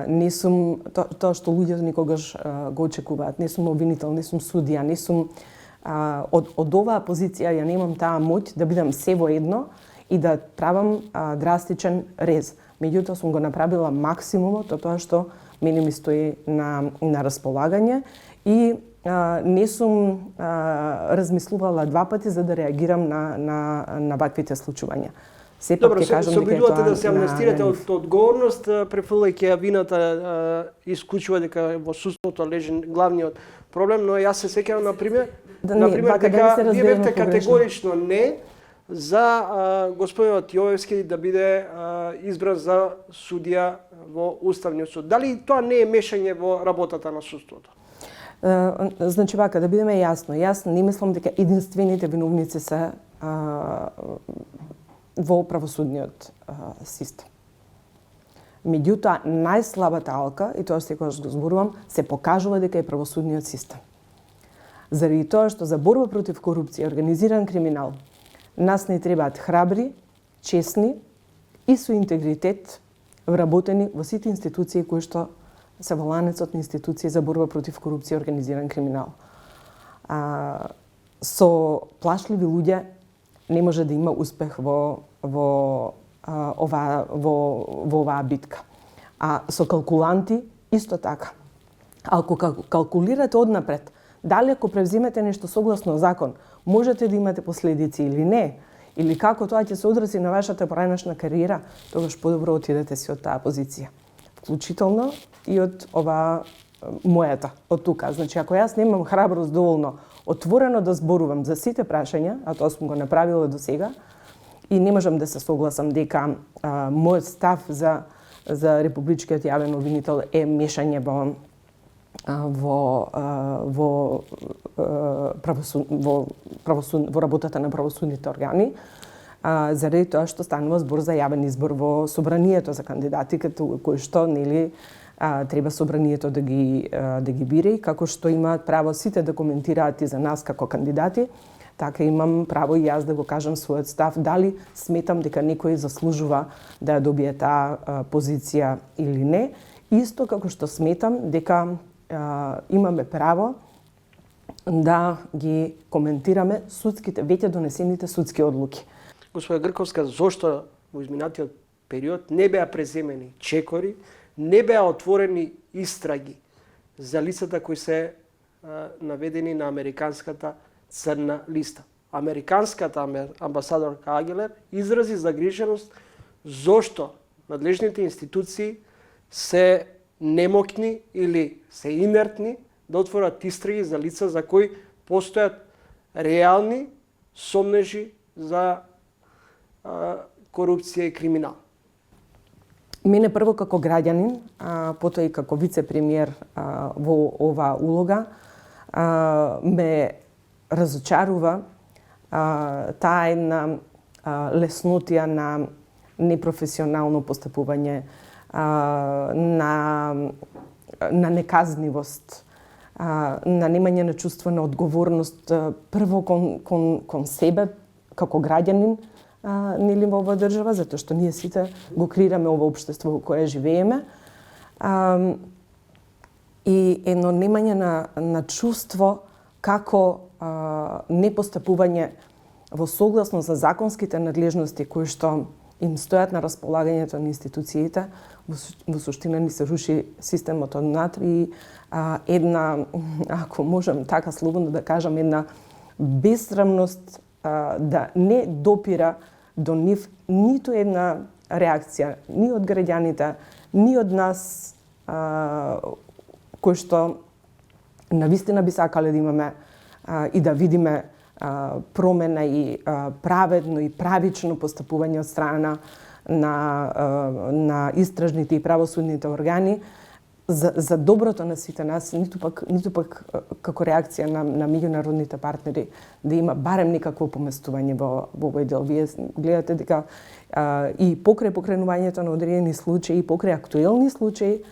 Не сум тоа што луѓето никогаш го очекуваат. Не сум обвинител, не сум судија, не сум од оваа позиција ја немам таа моќ да бидам се во едно и да правам драстичен рез. Меѓутоа сум го направила максимумот од тоа што мене ми стои на располагање и не сум размислувала 2 пати за да реагирам на ваквите случувања. Добро, се обидувате да се амнестирате од одговорност, префрлајќи ја вината исклучува дека во судството лежи главниот проблем, но јас се сеќавам например дека вие бевте категорично не за господинот Јовевски да биде избран за судија во Уставниот суд. Дали тоа не е мешање во работата на судството? Значи вака, да бидеме јасно. Јас не мислам дека единствените виновници се во правосудниот систем. Меѓутоа, најслабата алка, и тоа секогаш го зборувам, се покажува дека е правосудниот систем. Заради тоа што за борба против корупција и организиран криминал нас не требаат храбри, честни и со интегритет вработени во сите институции кои што се во ланецот на институции за борба против корупција и организиран криминал. Со плашливи луѓе не може да има успех во оваа битка. А со калкуланти исто така. Ако калкулирате однапред, дали ако превземете нешто согласно закон, можете да имате последици или не, или како тоа ќе се одрази на вашата поранешна кариера, тогаш подобро отидете си од таа позиција. Вклучително и од оваа мојата, од тука. Значи, ако јас немам храброст доволно отворено да зборувам за сите прашања, а тоа сум го направила до сега, и не можам да се согласам дека мојот став за републичкиот јавен обвинител е мешање во работата на правосудните органи. заради тоа што станува збор за јавен избор во собранието за кандидати кои што треба собранието да ги бире, и како што имаат право сите да коментираат и за нас како кандидати, така имам право и јас да го кажам својот став дали сметам дека некој заслужува да ја добие таа позиција или не. Исто како што сметам дека имаме право да ги коментираме веќе донесените судски одлуки. Господа Грковска, зошто во изминатиот период не беа преземени чекори, не беа отворени истраги за лицата кои се наведени на американската црна листа? Американската амбасадорка Агилер изрази загриженост зошто надлежните институции се немокни или се инертни да отворат истраги за лица за кои постојат реални сомнежи за корупција и криминал. Мене прво како граѓанин, потоа и како вице-премиер во оваа улога, ме разочарува таа една леснотија на непрофесионално постапување, на неказнивост, на немање на чувство на одговорност прво кон себе како граѓанин нели во оваа држава, затоа што ние сите го креираме ова општество во кое живееме. И едно немање на чувство како непостапување во согласно за законските надлежности кои што им стојат на располагањето на институциите, во суштина ни се руши системот однатре и една, ако можам така слободно да кажам, една бесрамност да не допира до нив ниту една реакција, ни од граѓаните, ни од нас, кои што навистина би сакале да имаме и да видиме промена и праведно и правично постапување од страна на истражните и правосудните органи за доброто на сите нас, ниту пак како реакција на меѓународните партнери да има барем некакво поместување во овој дел. Вие гледате дека и покрај покренувањето на одредени случаи, и покрај актуелни случаи,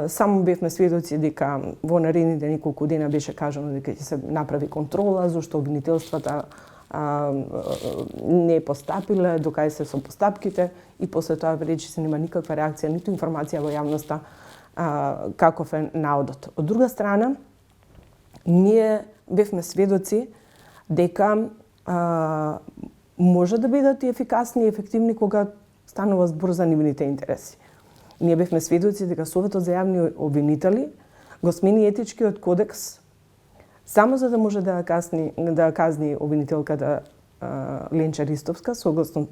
само бевме сведоци дека во наредните неколку дена беше кажано дека ќе се направи контрола, зашто обвинителствата не постапиле, докај се со постапките, и после тоа речи се нема никаква реакција, ниту информација во јавноста каков е наодот. Од друга страна, ние бевме сведоци дека може да бидат и ефикасни и ефективни кога станува збор за нивните интереси. Ние бевме сведоци дека Советот за јавни обвинители го смени етичкиот кодекс само за да може да казни обвинителката Ленча Ристовска согласно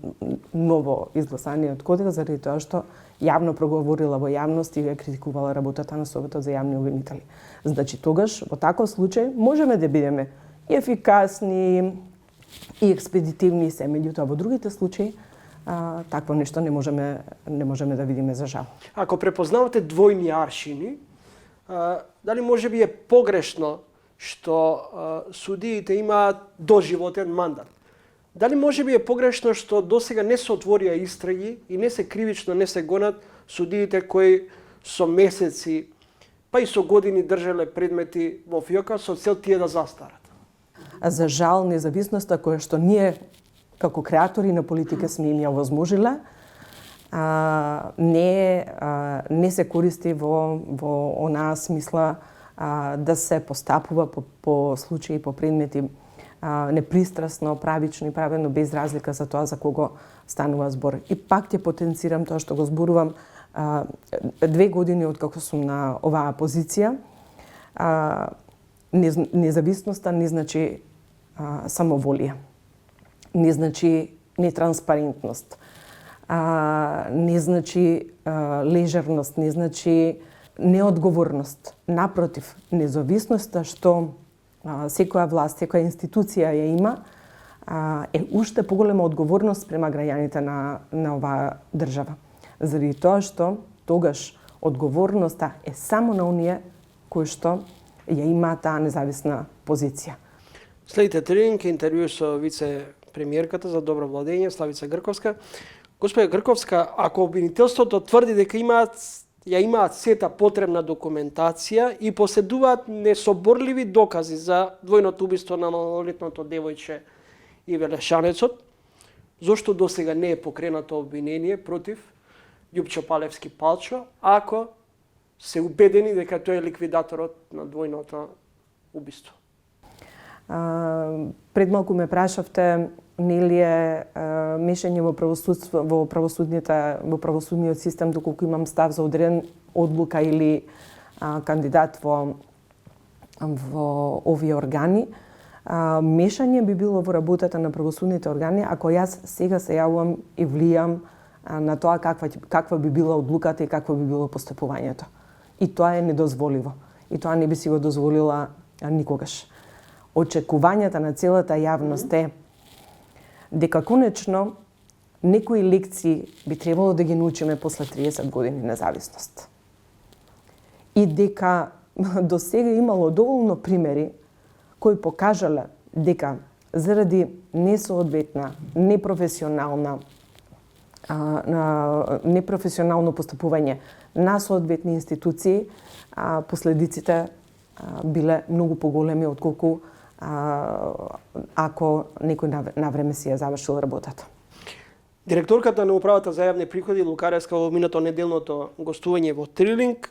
ново изгласаниот кодекс, заради тоа што јавно проговорила во јавност и ја критикувала работата на Советот за јавни обвинители. Значи тогаш во таков случај можеме да бидеме и ефикасни и експедитивни се, меѓутоа во другите случаи такво нешто не можеме да видиме, за жал. Ако препознавате двојни аршини, дали може би е погрешно што судиите имаат доживотен мандат? Дали може би е погрешно што досега не се отворија истраги и не се кривично не се гонат судиите кои со месеци, па и со години држале предмети во фиока со цел тие да застарат? За жал, независноста која што ние како креатори на политика сме им ја возможиле, не се користи во онаа смисла да се постапува по случаи, по предмети непристрасно, правично и праведно, без разлика за тоа за кого станува збор. И пак ќе потенцирам тоа што го зборувам 2 години од како сум на оваа позиција. Независноста не значи самоволија, не значи нетранспарентност, не значи лежерност, не значи неодговорност. Напротив, независноста што секоја власт, секоја институција ја има, е уште поголема одговорност према граѓаните на оваа држава. Заради тоа што тогаш одговорноста е само на оние кои што ја има таа независна позиција. Следите тренинг, интервју со вице премиерката за добро владење Славица Грковска. Господја Грковска, ако обвинителството тврди дека имаат сета потребна документација и поседуваат несоборливи докази за двојното убиство на малолетното девојче и Велешанецот, зошто досега не е покренато обвинение против Љупчо Палевски Палчо, ако се убедени дека тој е ликвидаторот на двојното убиство? Пред малку ме прашавте нели е мешање во правосудниот систем доколку имам став за одреден одлука или кандидат во овие органи. Мешање би било во работата на правосудните органи ако јас сега се јавувам и влијам на тоа каква би била одлуката и какво би било постапувањето. И тоа е недозволиво. И тоа не би си го дозволила никогаш. Очекувањата на целата јавност е дека конечно некои лекции би требало да ги научиме после 30 години независност. И дека до сега имало доволно примери кои покажале дека заради несоодветна, непрофесионално постапување на соодветни институции, последиците биле многу поголеми отколку ако некој навреме си ја завршил работата. Директорката на Управата за јавни приходи Лукаревска во минато неделното гостување во Трилинг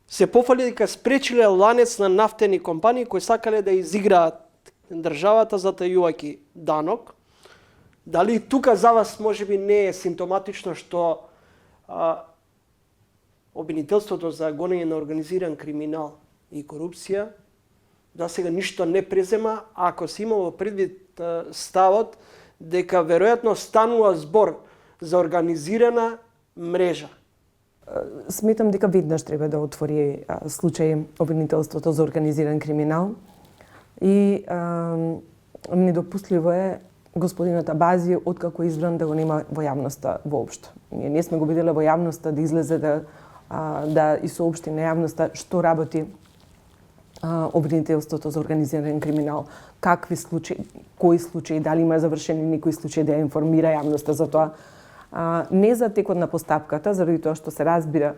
се пофали дека спречиле ланец на нафтени компании кои сакале да изиграат државата затајувајќи данок. Дали тука за вас можеби не е симптоматично што обвинителството за гонење на организиран криминал и корупција да сега ништо не презема, ако се имало предвид ставот дека веројатно станува збор за организирана мрежа? Сметам дека веднаш треба да отвори случај обвинителството за организиран криминал и недопустливо е господинот Абази откако е избран да го нема во јавноста воопшто. Ние не сме го виделе во јавноста да излезе да и соопшти на јавноста што работи обвинителството за организиран криминал, какви случаи, кои случаи, дали има завршени некои случаи да ја информира јавноста за тоа. Не за текот на постапката, заради тоа што се разбира,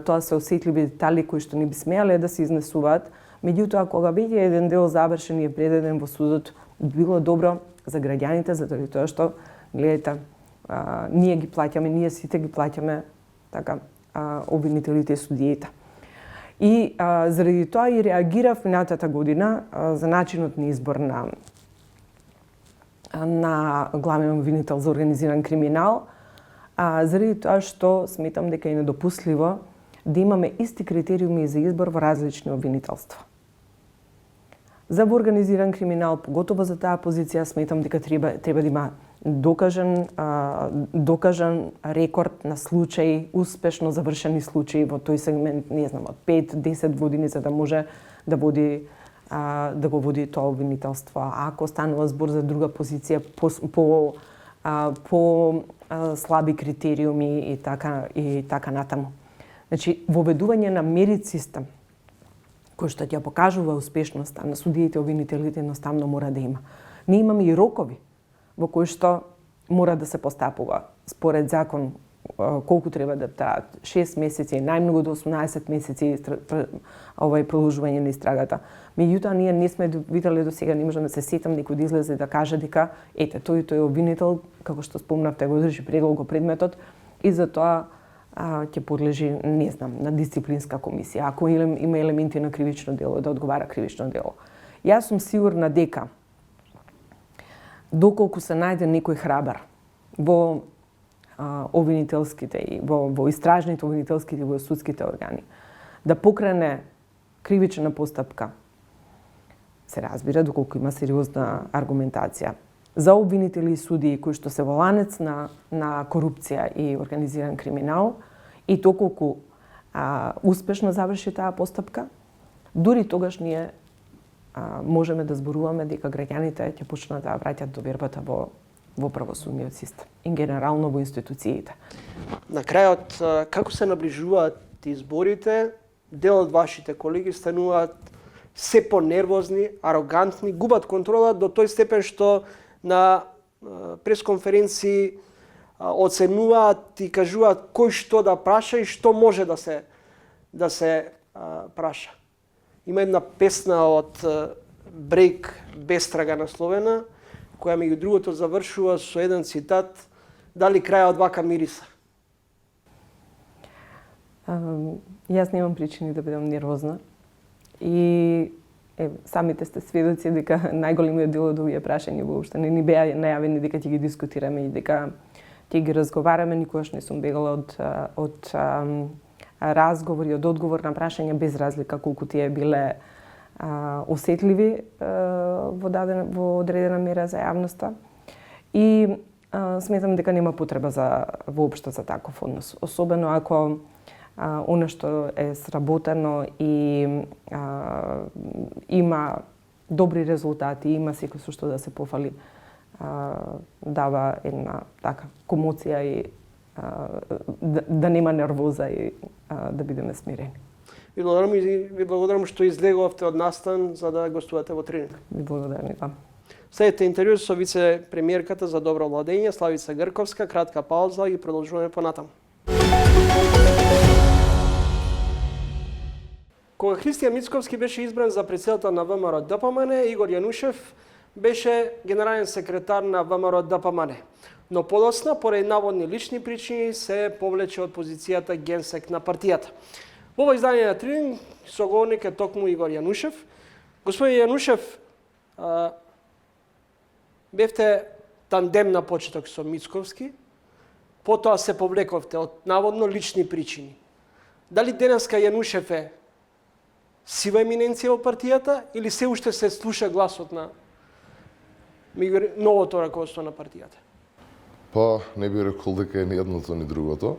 тоа се осетливи детали кои што не би смеале да се изнесуваат. Меѓутоа, кога веќе еден дел завршен и е предаден во судот, било добро за граѓаните, заради тоа што, гледате, ние ги плаќаме, ние сите ги плаќаме така обвинителите и судиите. И заради тоа и реагирав минатата година за начинот на избор на главен обвинител за организиран криминал, заради тоа што сметам дека е недопустливо да имаме исти критериуми за избор во различни обвинителства. За организиран криминал, поготово за таа позиција, сметам дека треба да има докажан рекорд на случаи, успешно завршени случаи во тој сегмент, не знам, од 5-10 години за да може да го води тоа обвинителство. А ако станува збор за друга позиција по слаби критериуми и така натаму. Значи, воведување на мерит систем кој што ќе покажува успешноста на судиите и обвинителите едноставно мора да има. Ние имаме и рокови во кои што мора да се постапува. Според закон, колку треба да траат? 6 месеци, најмногу до 18 месеци продолжување на истрагата. Меѓутоа, ние не сме виделе до сега, не можам да се сетам некој да излезе да каже дека ете, тој обвинител, како што спомнавте, го држи предолго предметот и затоа ќе подлежи, не знам, на дисциплинска комисија, ако има елементи на кривично дело, да одговара кривично дело. Јас сум сигурна дека доколку се најде некој храбар во обвинителските и во истражните обвинителските и во судските органи да покрене кривична постапка, се разбира доколку има сериозна аргументација за обвинители и судии кои што се во ланец на корупција и организиран криминал и доколку успешно заврши таа постапка, дури тогаш ние можеме да зборуваме дека граѓаните ќе почнат да враќаат довербата во правосудниот систем и генерално во институциите. На крајот, како се наближуваат изборите, дел од вашите колеги стануваат се понервозни, арогантни, губат контрола до тој степен што на пресконференции оценуваат и кажуваат кој што да праша и што може да се праша. Има една песна од Брейк Бестрага насловена, која меѓу другото завршува со еден цитат: дали крајот вака мириса? Јас немам причини да бидам нервозна. И самите сте сведоци дека најголемиот дел од овие прашања воопшто не ни беа најавени дека ќе ги дискутираме и дека ќе ги разговараме. Никогаш не сум бегала од разговори, од одговор на прашања без разлика колку тие биле осетливи во одредена мера за јавноста. И сметам дека нема потреба воопшто за таков однос. Особено ако оно што е сработено и има добри резултати, има секој со што да се пофали, дава една така комоција и да нема нервоза и да бидеме смирени. Ви благодарам што излегувавте од настан за да гостувате во тренинг. Ви благодарам и вам. Следете интервју со вице-премиерката за добро владење Славица Грковска. Кратка пауза и продолжуваме понатаму. Кога Христијан Мицковски беше избран за претседател на ВМРО-ДПМН, Игор Јанушев беше генерален секретар на ВМРО-ДПМН. Но подоцна, поради наводни лични причини, се повлече од позицијата генсек на партијата. Во ова издание на тренинг соговорник е токму Игор Јанушев. Господин Јанушев, бевте тандем на почеток со Мицковски, потоа се повлековте од наводно лични причини. Дали денеска Јанушев е сива еминенција во партијата или се уште се слуша гласот на новото раководство на партијата? Па, не би рекол дека е ни едното ни другото.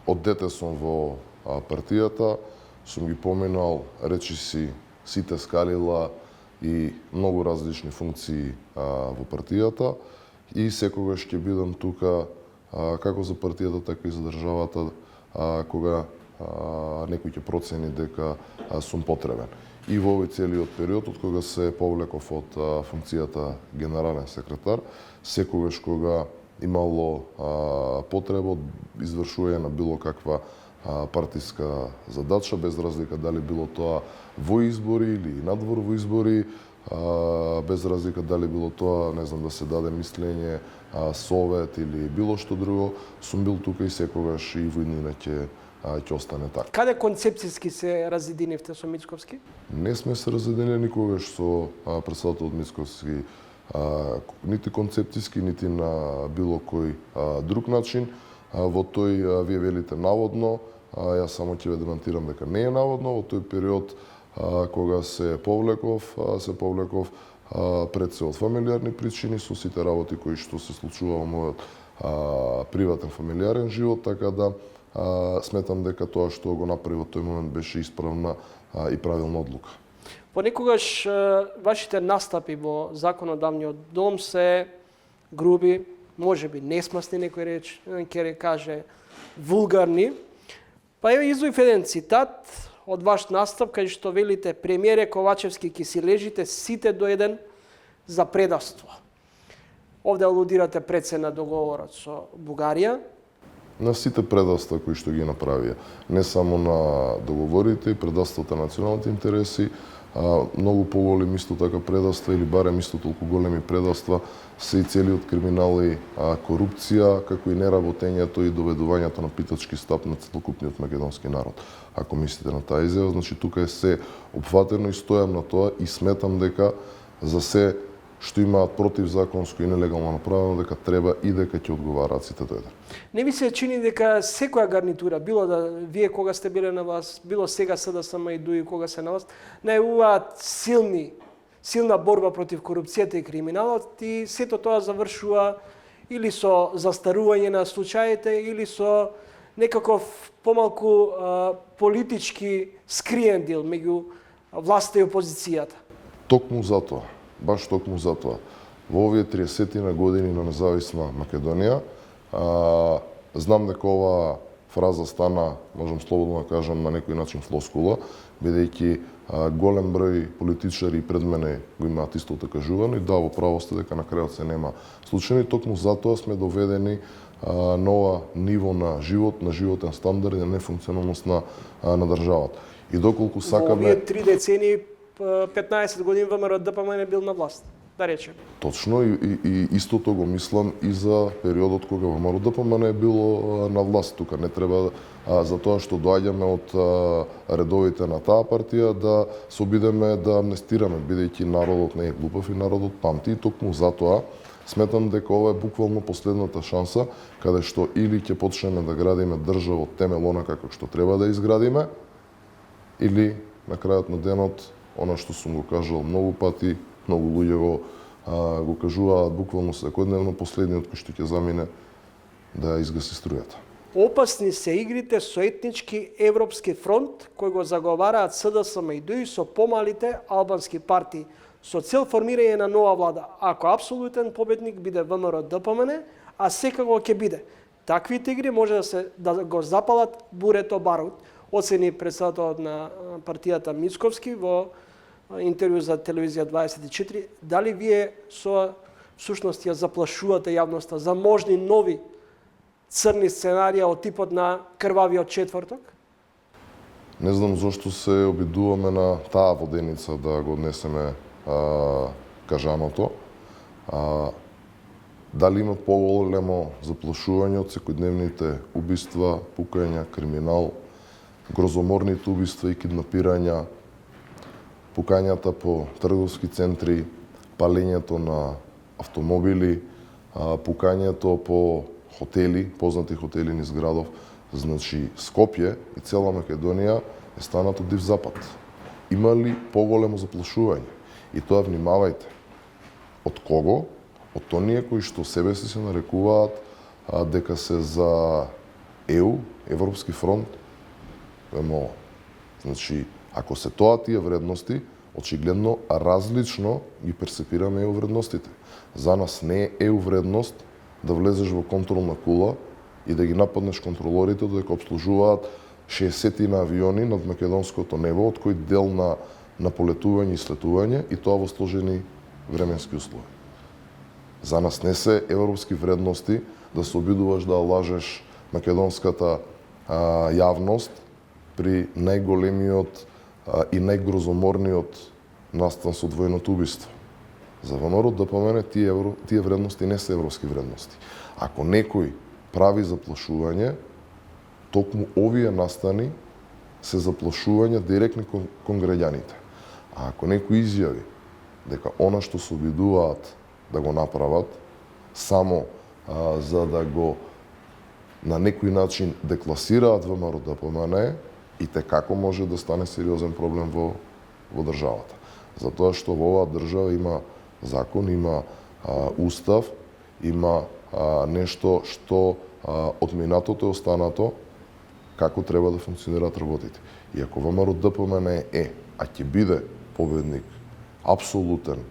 Од дете сум во партијата, сум ги поминал речиси сите скалила и многу различни функции во партијата и секогаш ќе бидам тука како за партијата, така и за државата кога некој ќе процени дека сум потребен. И во овој целиот период, од кога се повлеков од функцијата генерален секретар, секогаш кога имало потреба од извршување на било каква партиска задача, без разлика дали било тоа во избори или надвор во избори, без разлика дали било тоа, не знам, да се даде мислење, совет или било што друго, сум бил тука и секогаш и во иднина ќе остане така. Каде концепцијски се разединивте со Мицковски? Не сме се разединили никогаш со претседателот Мицковски, нити концептиски, нити на било кој друг начин. Во тој, вие велите наводно, јас само ќе ве демонтирам дека не е наводно. Во тој период кога се повлеков пред се од фамилиарни причини со сите работи кои што се случува во мојот приватен фамилиарен живот, така да сметам дека тоа што го направи во тој момент беше исправна и правилна одлука. Понекогаш вашите настапи во законодавниот дом се груби, можеби несмасни, некој ќе каже вулгарни. Па еве извоив еден цитат од ваш настап кај што велите: премиере Ковачевски, ќе си лежите сите до еден за предавство. Овде алудирате пред се на договорот со Бугарија. На сите предавства кои што ги направија, не само на договорите и предавствата на националните интереси, многу поголеми исто така предавства или барем исто толку големи предавства се и целиот криминал и корупција, како и неработењето и доведувањето на питачки стап на целокупниот македонски народ. Ако мислите на таа изјава, значи тука е се опфатено и стојам на тоа и сметам дека за се што имаат противзаконско и нелегално направено, дека треба и дека ќе одговараат сите до еден. Не ви се чини дека секоја гарнитура, било да вие кога сте биле на власт, било сега СДСМ и ДУИ кога се на власт, најавуваат силна борба против корупцијата и криминалот и сето тоа завршува или со застарување на случаите или со некаков помалку политички скриен дел меѓу власта и опозицијата. Токму затоа, баш токму затоа, во овие 30 години на независна Македонија, знам дека оваа фраза стана, можам слободно да кажам, на некој начин флоскула, бидејќи голем број политичари пред мене го имаат истото кажувано и да, во право сте дека на крајот се нема случаи, токму затоа сме доведени нова ниво на живот, на животен стандард и на нефункционалност на државата. И доколку Во сакаме... овие 3 децении, 15 години ВМРО ДПМН бил на власт, да речем. Точно, и истото го мислам и за периодот кога ВМРО ДПМН е било на власт. Тука не треба за тоа што доаѓаме од редовите на таа партија да се обидеме да амнестираме, бидејќи народот не е глупав и народот памти. И токму затоа сметам дека ова е буквално последната шанса каде што или ќе почнеме да градиме држава од темел онака како што треба да изградиме, или на крајот на денот, она што сум го кажал многу пати, многу луѓе го кажуваат буквално секојдневно, последниот кој што ќе замине да изгаси струјата. Опасни се игрите со етнички Европски фронт, кој го заговараат СДСМ и ДУИ со помалите албански партии, со цел формирање на нова влада, ако апсолутен победник биде ВМРО ДПМН, а секако ќе биде. Таквите игри може да го запалат бурето барут, оцени председателот на партијата Мицковски во интервју за телевизија 24. Дали вие всушност ја заплашувате јавноста за можни нови црни сценарија од типот на крвавиот четврток? Не знам зошто се обидуваме на таа воденица да го однесеме кажаното. Дали има поголемо заплашување од секојдневните убиства, пукања, криминал, грозоморните убиства и киднапирања, пукањата по трговски центри, палењето на автомобили, пукањето по хотели, познати хотели низ градов. Значи, Скопје и цела Македонија е станато див запад. Има ли поголемо заплашување? И тоа внимавајте. Од кого? Од оние кои што себе се нарекуваат дека се за ЕУ, Европски фронт, емо, значи, ако се тоа тие вредности, очигледно различно ги перцепираме ЕУ вредностите. За нас не е ЕУ вредност да влезеш во контролна кула и да ги нападнеш контролорите додека обслужуваат 60 на авиони над македонското небо, од кој дел на полетување и слетување, и тоа во сложени временски услови. За нас не се европски вредности да се обидуваш да лажеш македонската јавност при најголемиот и најгрозоморниот настан со двојното убиство. За ВМРО ДПМН тие вредности не се европски вредности. Ако некој прави заплашување, токму овие настани се заплашување директни кон граѓаните. А ако некој изјави дека она што се обидуваат да го направат, само за да го на некој начин декласираат ВМРО ДПМН, и те како може да стане сериозен проблем во државата. Затоа што во оваа држава има закон, има устав, има нешто што од минатото е останато како треба да функционираат работите. И ако ВМРО ДПМН а ќе биде победник апсолутен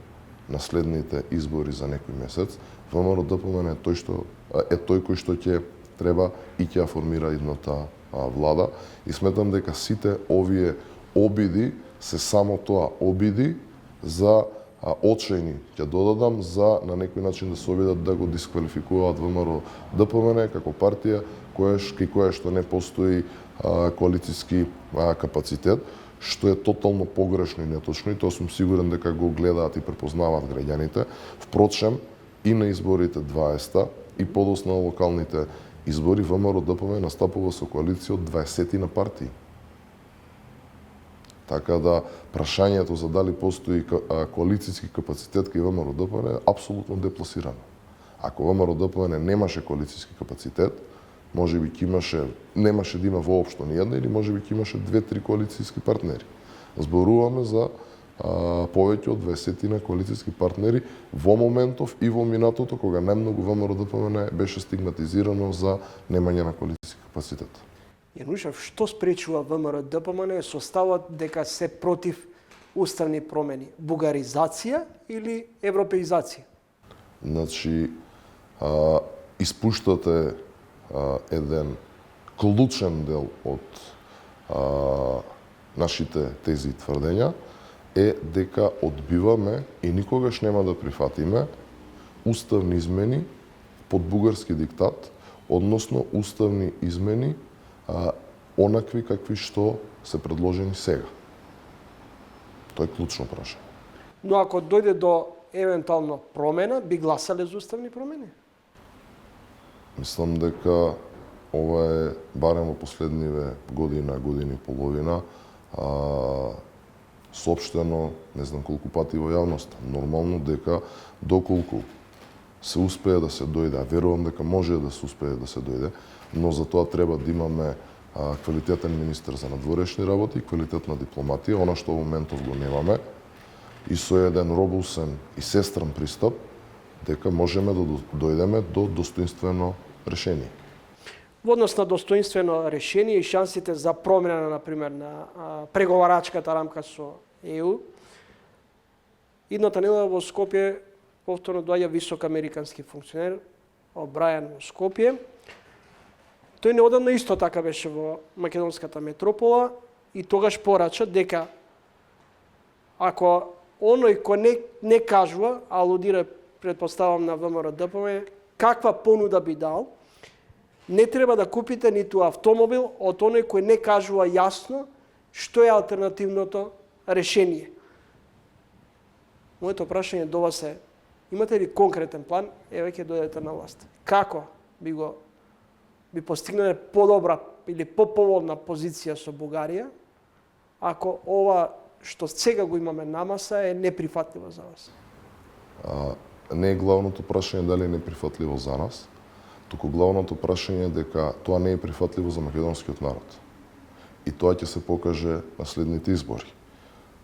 на следните избори за некој месец, ВМРО ДПМН е тој кој што ќе треба и ќе ја формира идната влада. И сметам дека сите овие обиди се само тоа обиди за очајни, ќе додадам, за на некој начин да се обидат да го дисквалификуваат ВМРО ДПМН како партија која што не постои коалициски капацитет, што е тотално погрешно и неточно, и тоа сум сигурен дека го гледаат и препознаваат граѓаните. Впрочем, и на изборите 20 и подоцна на локалните избори, ВМРО ДПМН настапува со коалиција од 20 на партии. Така да, прашањето за дали постои коалицијски капацитет кај ВМРО ДПМН е апсолутно депласирано. Ако ВМРО ДПМН немаше коалицијски капацитет, можеби немаше да има воопшто ниједна, или можеби ќе имаше 2-3 коалицијски партнери. Зборуваме за повеќе од 20 на коалицијски партнери во моментов и во минатото кога најмногу ВМРО ДПМН беше стигматизирано за немање на коалицијски капацитет. Јанушев, што спречува ВМРО ДПМН со ставот дека се против уставни промени? Бугаризација или европеизација? Значи, испуштате еден клучен дел од нашите тези и тврдења е дека одбиваме и никогаш нема да прифатиме уставни измени под бугарски диктат, односно уставни измени онакви какви што се предложени сега. Тоа е клучно прашање. Но ако дојде до евентуално промена, би гласале за уставни промени? Мислам дека ова е, барем во последниве година и половина, соопштено, не знам колку пати во јавноста. Нормално дека доколку се успее да се дојде, а верувам дека може да се успее да се дојде, но за тоа треба да имаме квалитетен министер за надворешни работи и квалитетна дипломатија, она што во моментов го немаме, и со еден робусен и сестран пристап, дека можеме да дојдеме до достоинствено решение. Во однос на достоинствено решение и шансите за промена, например, на преговарачката рамка со ЕУ, идната недела во Скопје повторно доаѓа висок американски функционер, Обрајан во Скопје. Тој неодамна исто така беше во македонската метропола и тогаш порача дека ако оној кој не кажува, алудира, предпоставам, на ВМРО-ДПМ, каква понуда би дал, не треба да купите ниту автомобил од оној кој не кажува јасно што е алтернативното решение. Моето прашање до вас е, имате ли конкретен план, еве ќе дојдете на власт? Како би постигнале подобра или поповолна позиција со Бугарија, ако ова што сега го имаме на маса е неприфатливо за вас? Не е главното прашање дали е неприфатливо за нас, туку главното прашање е дека тоа не е прифатливо за македонскиот народ. И тоа ќе се покаже на следните избори.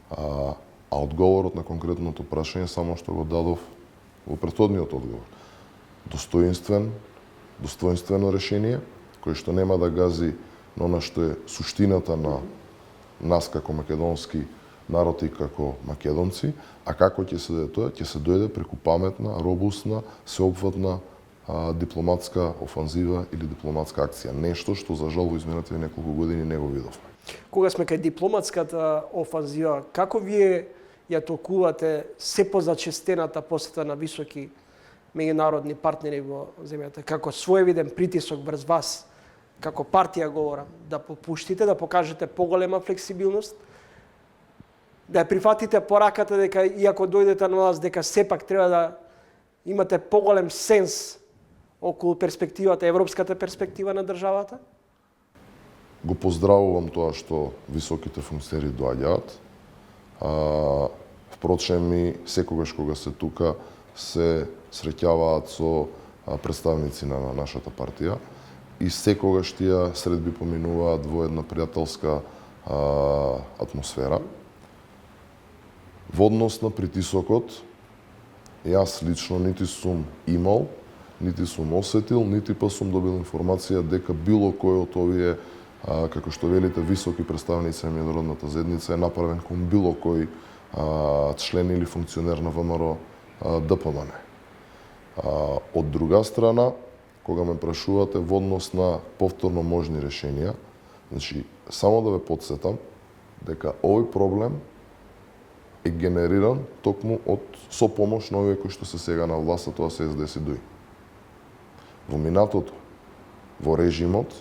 А одговорот на конкретното прашање само што го дадов во претходниот одговор. Достоинствено решение, кој што нема да гази на она што е суштината на нас како македонски народ и како македонци, а како ќе се дојде тоа? Ќе се дојде преку паметна, робусна, сеопфатна дипломатска офанзива или дипломатска акција. Нешто што за жал во изминатите неколку години не го видовме. Кога сме кај дипломатската офанзива, како вие ја толкувате се позачестената посета на високи меѓународни партнери во земјата, како своевиден притисок врз вас, како партија говорам, да попуштите, да покажете поголема флексибилност, да ја прифатите пораката дека иако дојдете на власт, дека сепак треба да имате поголем сенс околу перспективата, европската перспектива на државата? Го поздравувам тоа што високите функционери доаѓаат. Впрочем и секогаш кога се тука се среќаваат со представници на нашата партија и секогаш тие средби поминуваат во една пријателска атмосфера. Во однос на притисокот, јас лично нити сум имал, нити сум осетил, нити па сум добил информација дека било кој од овие, како што велите, високи представници на меѓународната заедница е направен кон било кој член или функционер на ВМРО-ДПМН. Од друга страна, кога ме прашувате во однос на повторно можни решенија, значи, само да ве потсетам дека овој проблем е генериран токму со помош на овие кои што се сега на власт, тоа се СДС и ДУИ. Во минатото, во режимот,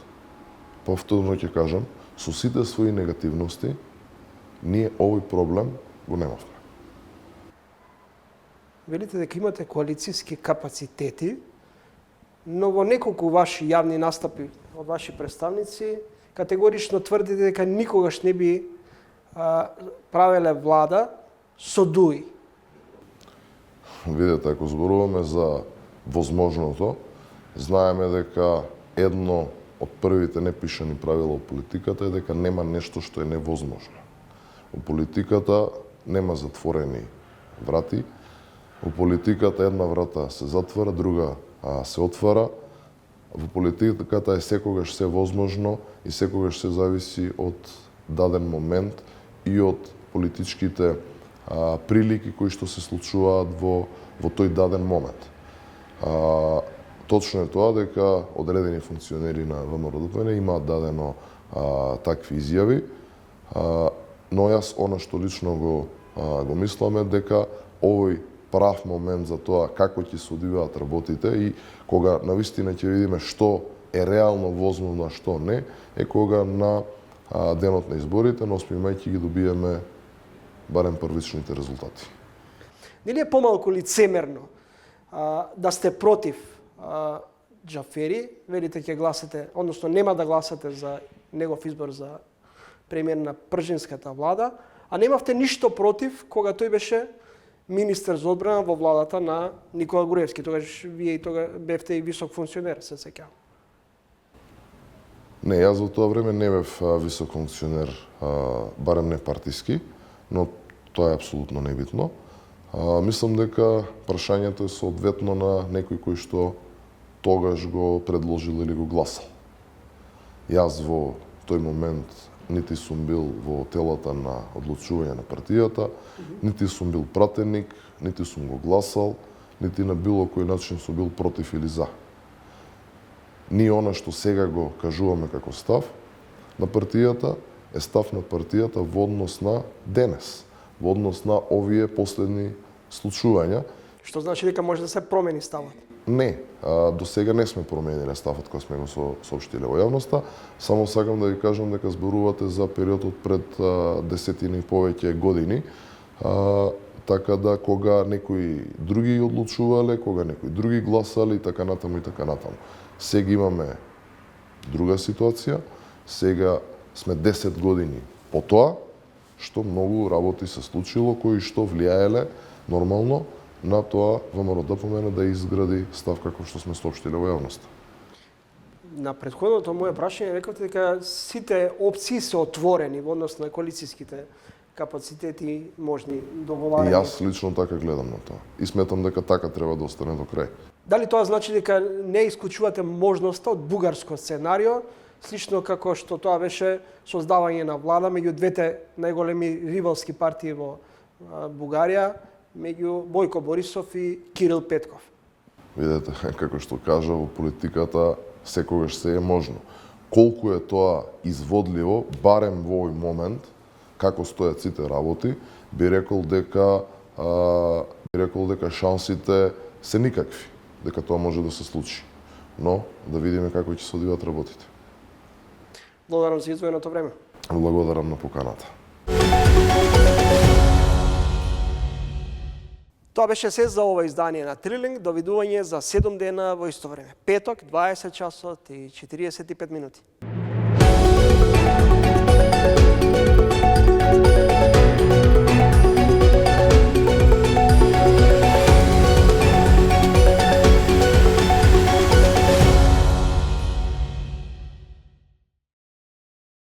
повторно ќе кажам, со сите своји негативности, ние овој проблем го немавме. Велите дека имате коалицијски капацитети, но во неколку ваши јавни настапи од ваши представници категорично тврдите дека никогаш не би правеле влада со ДУИ. Видете, ако зборуваме за возможното, знаеме дека едно од првите непишани правила во политиката е дека нема нешто што е невозможно. Во политиката нема затворени врати. Во политиката една врата се затвара, друга се отвара. Во политиката е секогаш се возможно и секогаш се зависи од даден момент и од политичките прилики кои што се случуваат во тој даден момент. Точно е тоа дека одредени функционери на ВМРО-ДПМН имаат дадено такви изјави. но јас она што лично го мислам е дека овој прав момент за тоа како ќе се одвиваат работите и кога навистина ќе видиме што е реално возможно, а што не, е кога на денот на изборите, на 8 мај ќе ги добиеме барем првичните резултати. Нели е помалку лицемерно да сте против Џафери, велите ќе гласате, односно нема да гласате за негов избор за премиер на пржинската влада, а немавте ништо против кога тој беше министер за одбрана во владата на Никола Груевски. Тогаш вие и тога бевте и висок функционер, се сеќавам. Не, јас во тоа време не бев висок функционер, барем не партиски, но тоа е апсолутно небитно. Мислам дека прашањето е соодветно на некој кој што тогаш го предложил или го гласал. Јас во тој момент нити сум бил во телата на одлучување на партијата, нити сум бил пратеник, нити сум го гласал, нити на било кој начин сум бил против или за. Ние она што сега го кажуваме како став на партијата е став на партијата во однос на денес, во однос на овие последни случувања. Што значи дека може да се промени ставот? Не, до сега не сме промениле ставот кој сме го соопштиле во јавноста. Само сакам да ви кажам дека зборувате за периодот пред десетини и повеќе години, така да кога некои други одлучувале, кога некои други гласале и така натаму и така натаму. Сега имаме друга ситуација, сега сме 10 години по тоа, што многу работи се случило, кои што влијаеле нормално на тоа ВМРО ДПМН да изгради став како што сме соопштиле во јавноста. На претходното моје прашање рекавте дека сите опции се отворени во однос на коалицијските капацитети можни договарања. И јас лично така гледам на тоа. И сметам дека така треба да остане до крај. Дали тоа значи дека не исклучувате можноста од бугарско сценарио, слично како што тоа беше создавање на влада меѓу двете најголеми ривалски партии во Бугарија, меѓу Бојко Борисов и Кирил Петков? Видете, како што кажа, во политиката секогаш се е можно. Колку е тоа изводливо, барем во овој момент, како стојат сите работи, би рекол дека шансите се никакви, дека тоа може да се случи. Но да видиме како ќе се одвијат работите. Благодарам за издвоеното време. Благодарам на поканата. Тоа беше се за ова издание на Трилинг. Довидување за 7 дена во исто време. Петок, 20 часот и 45 минути.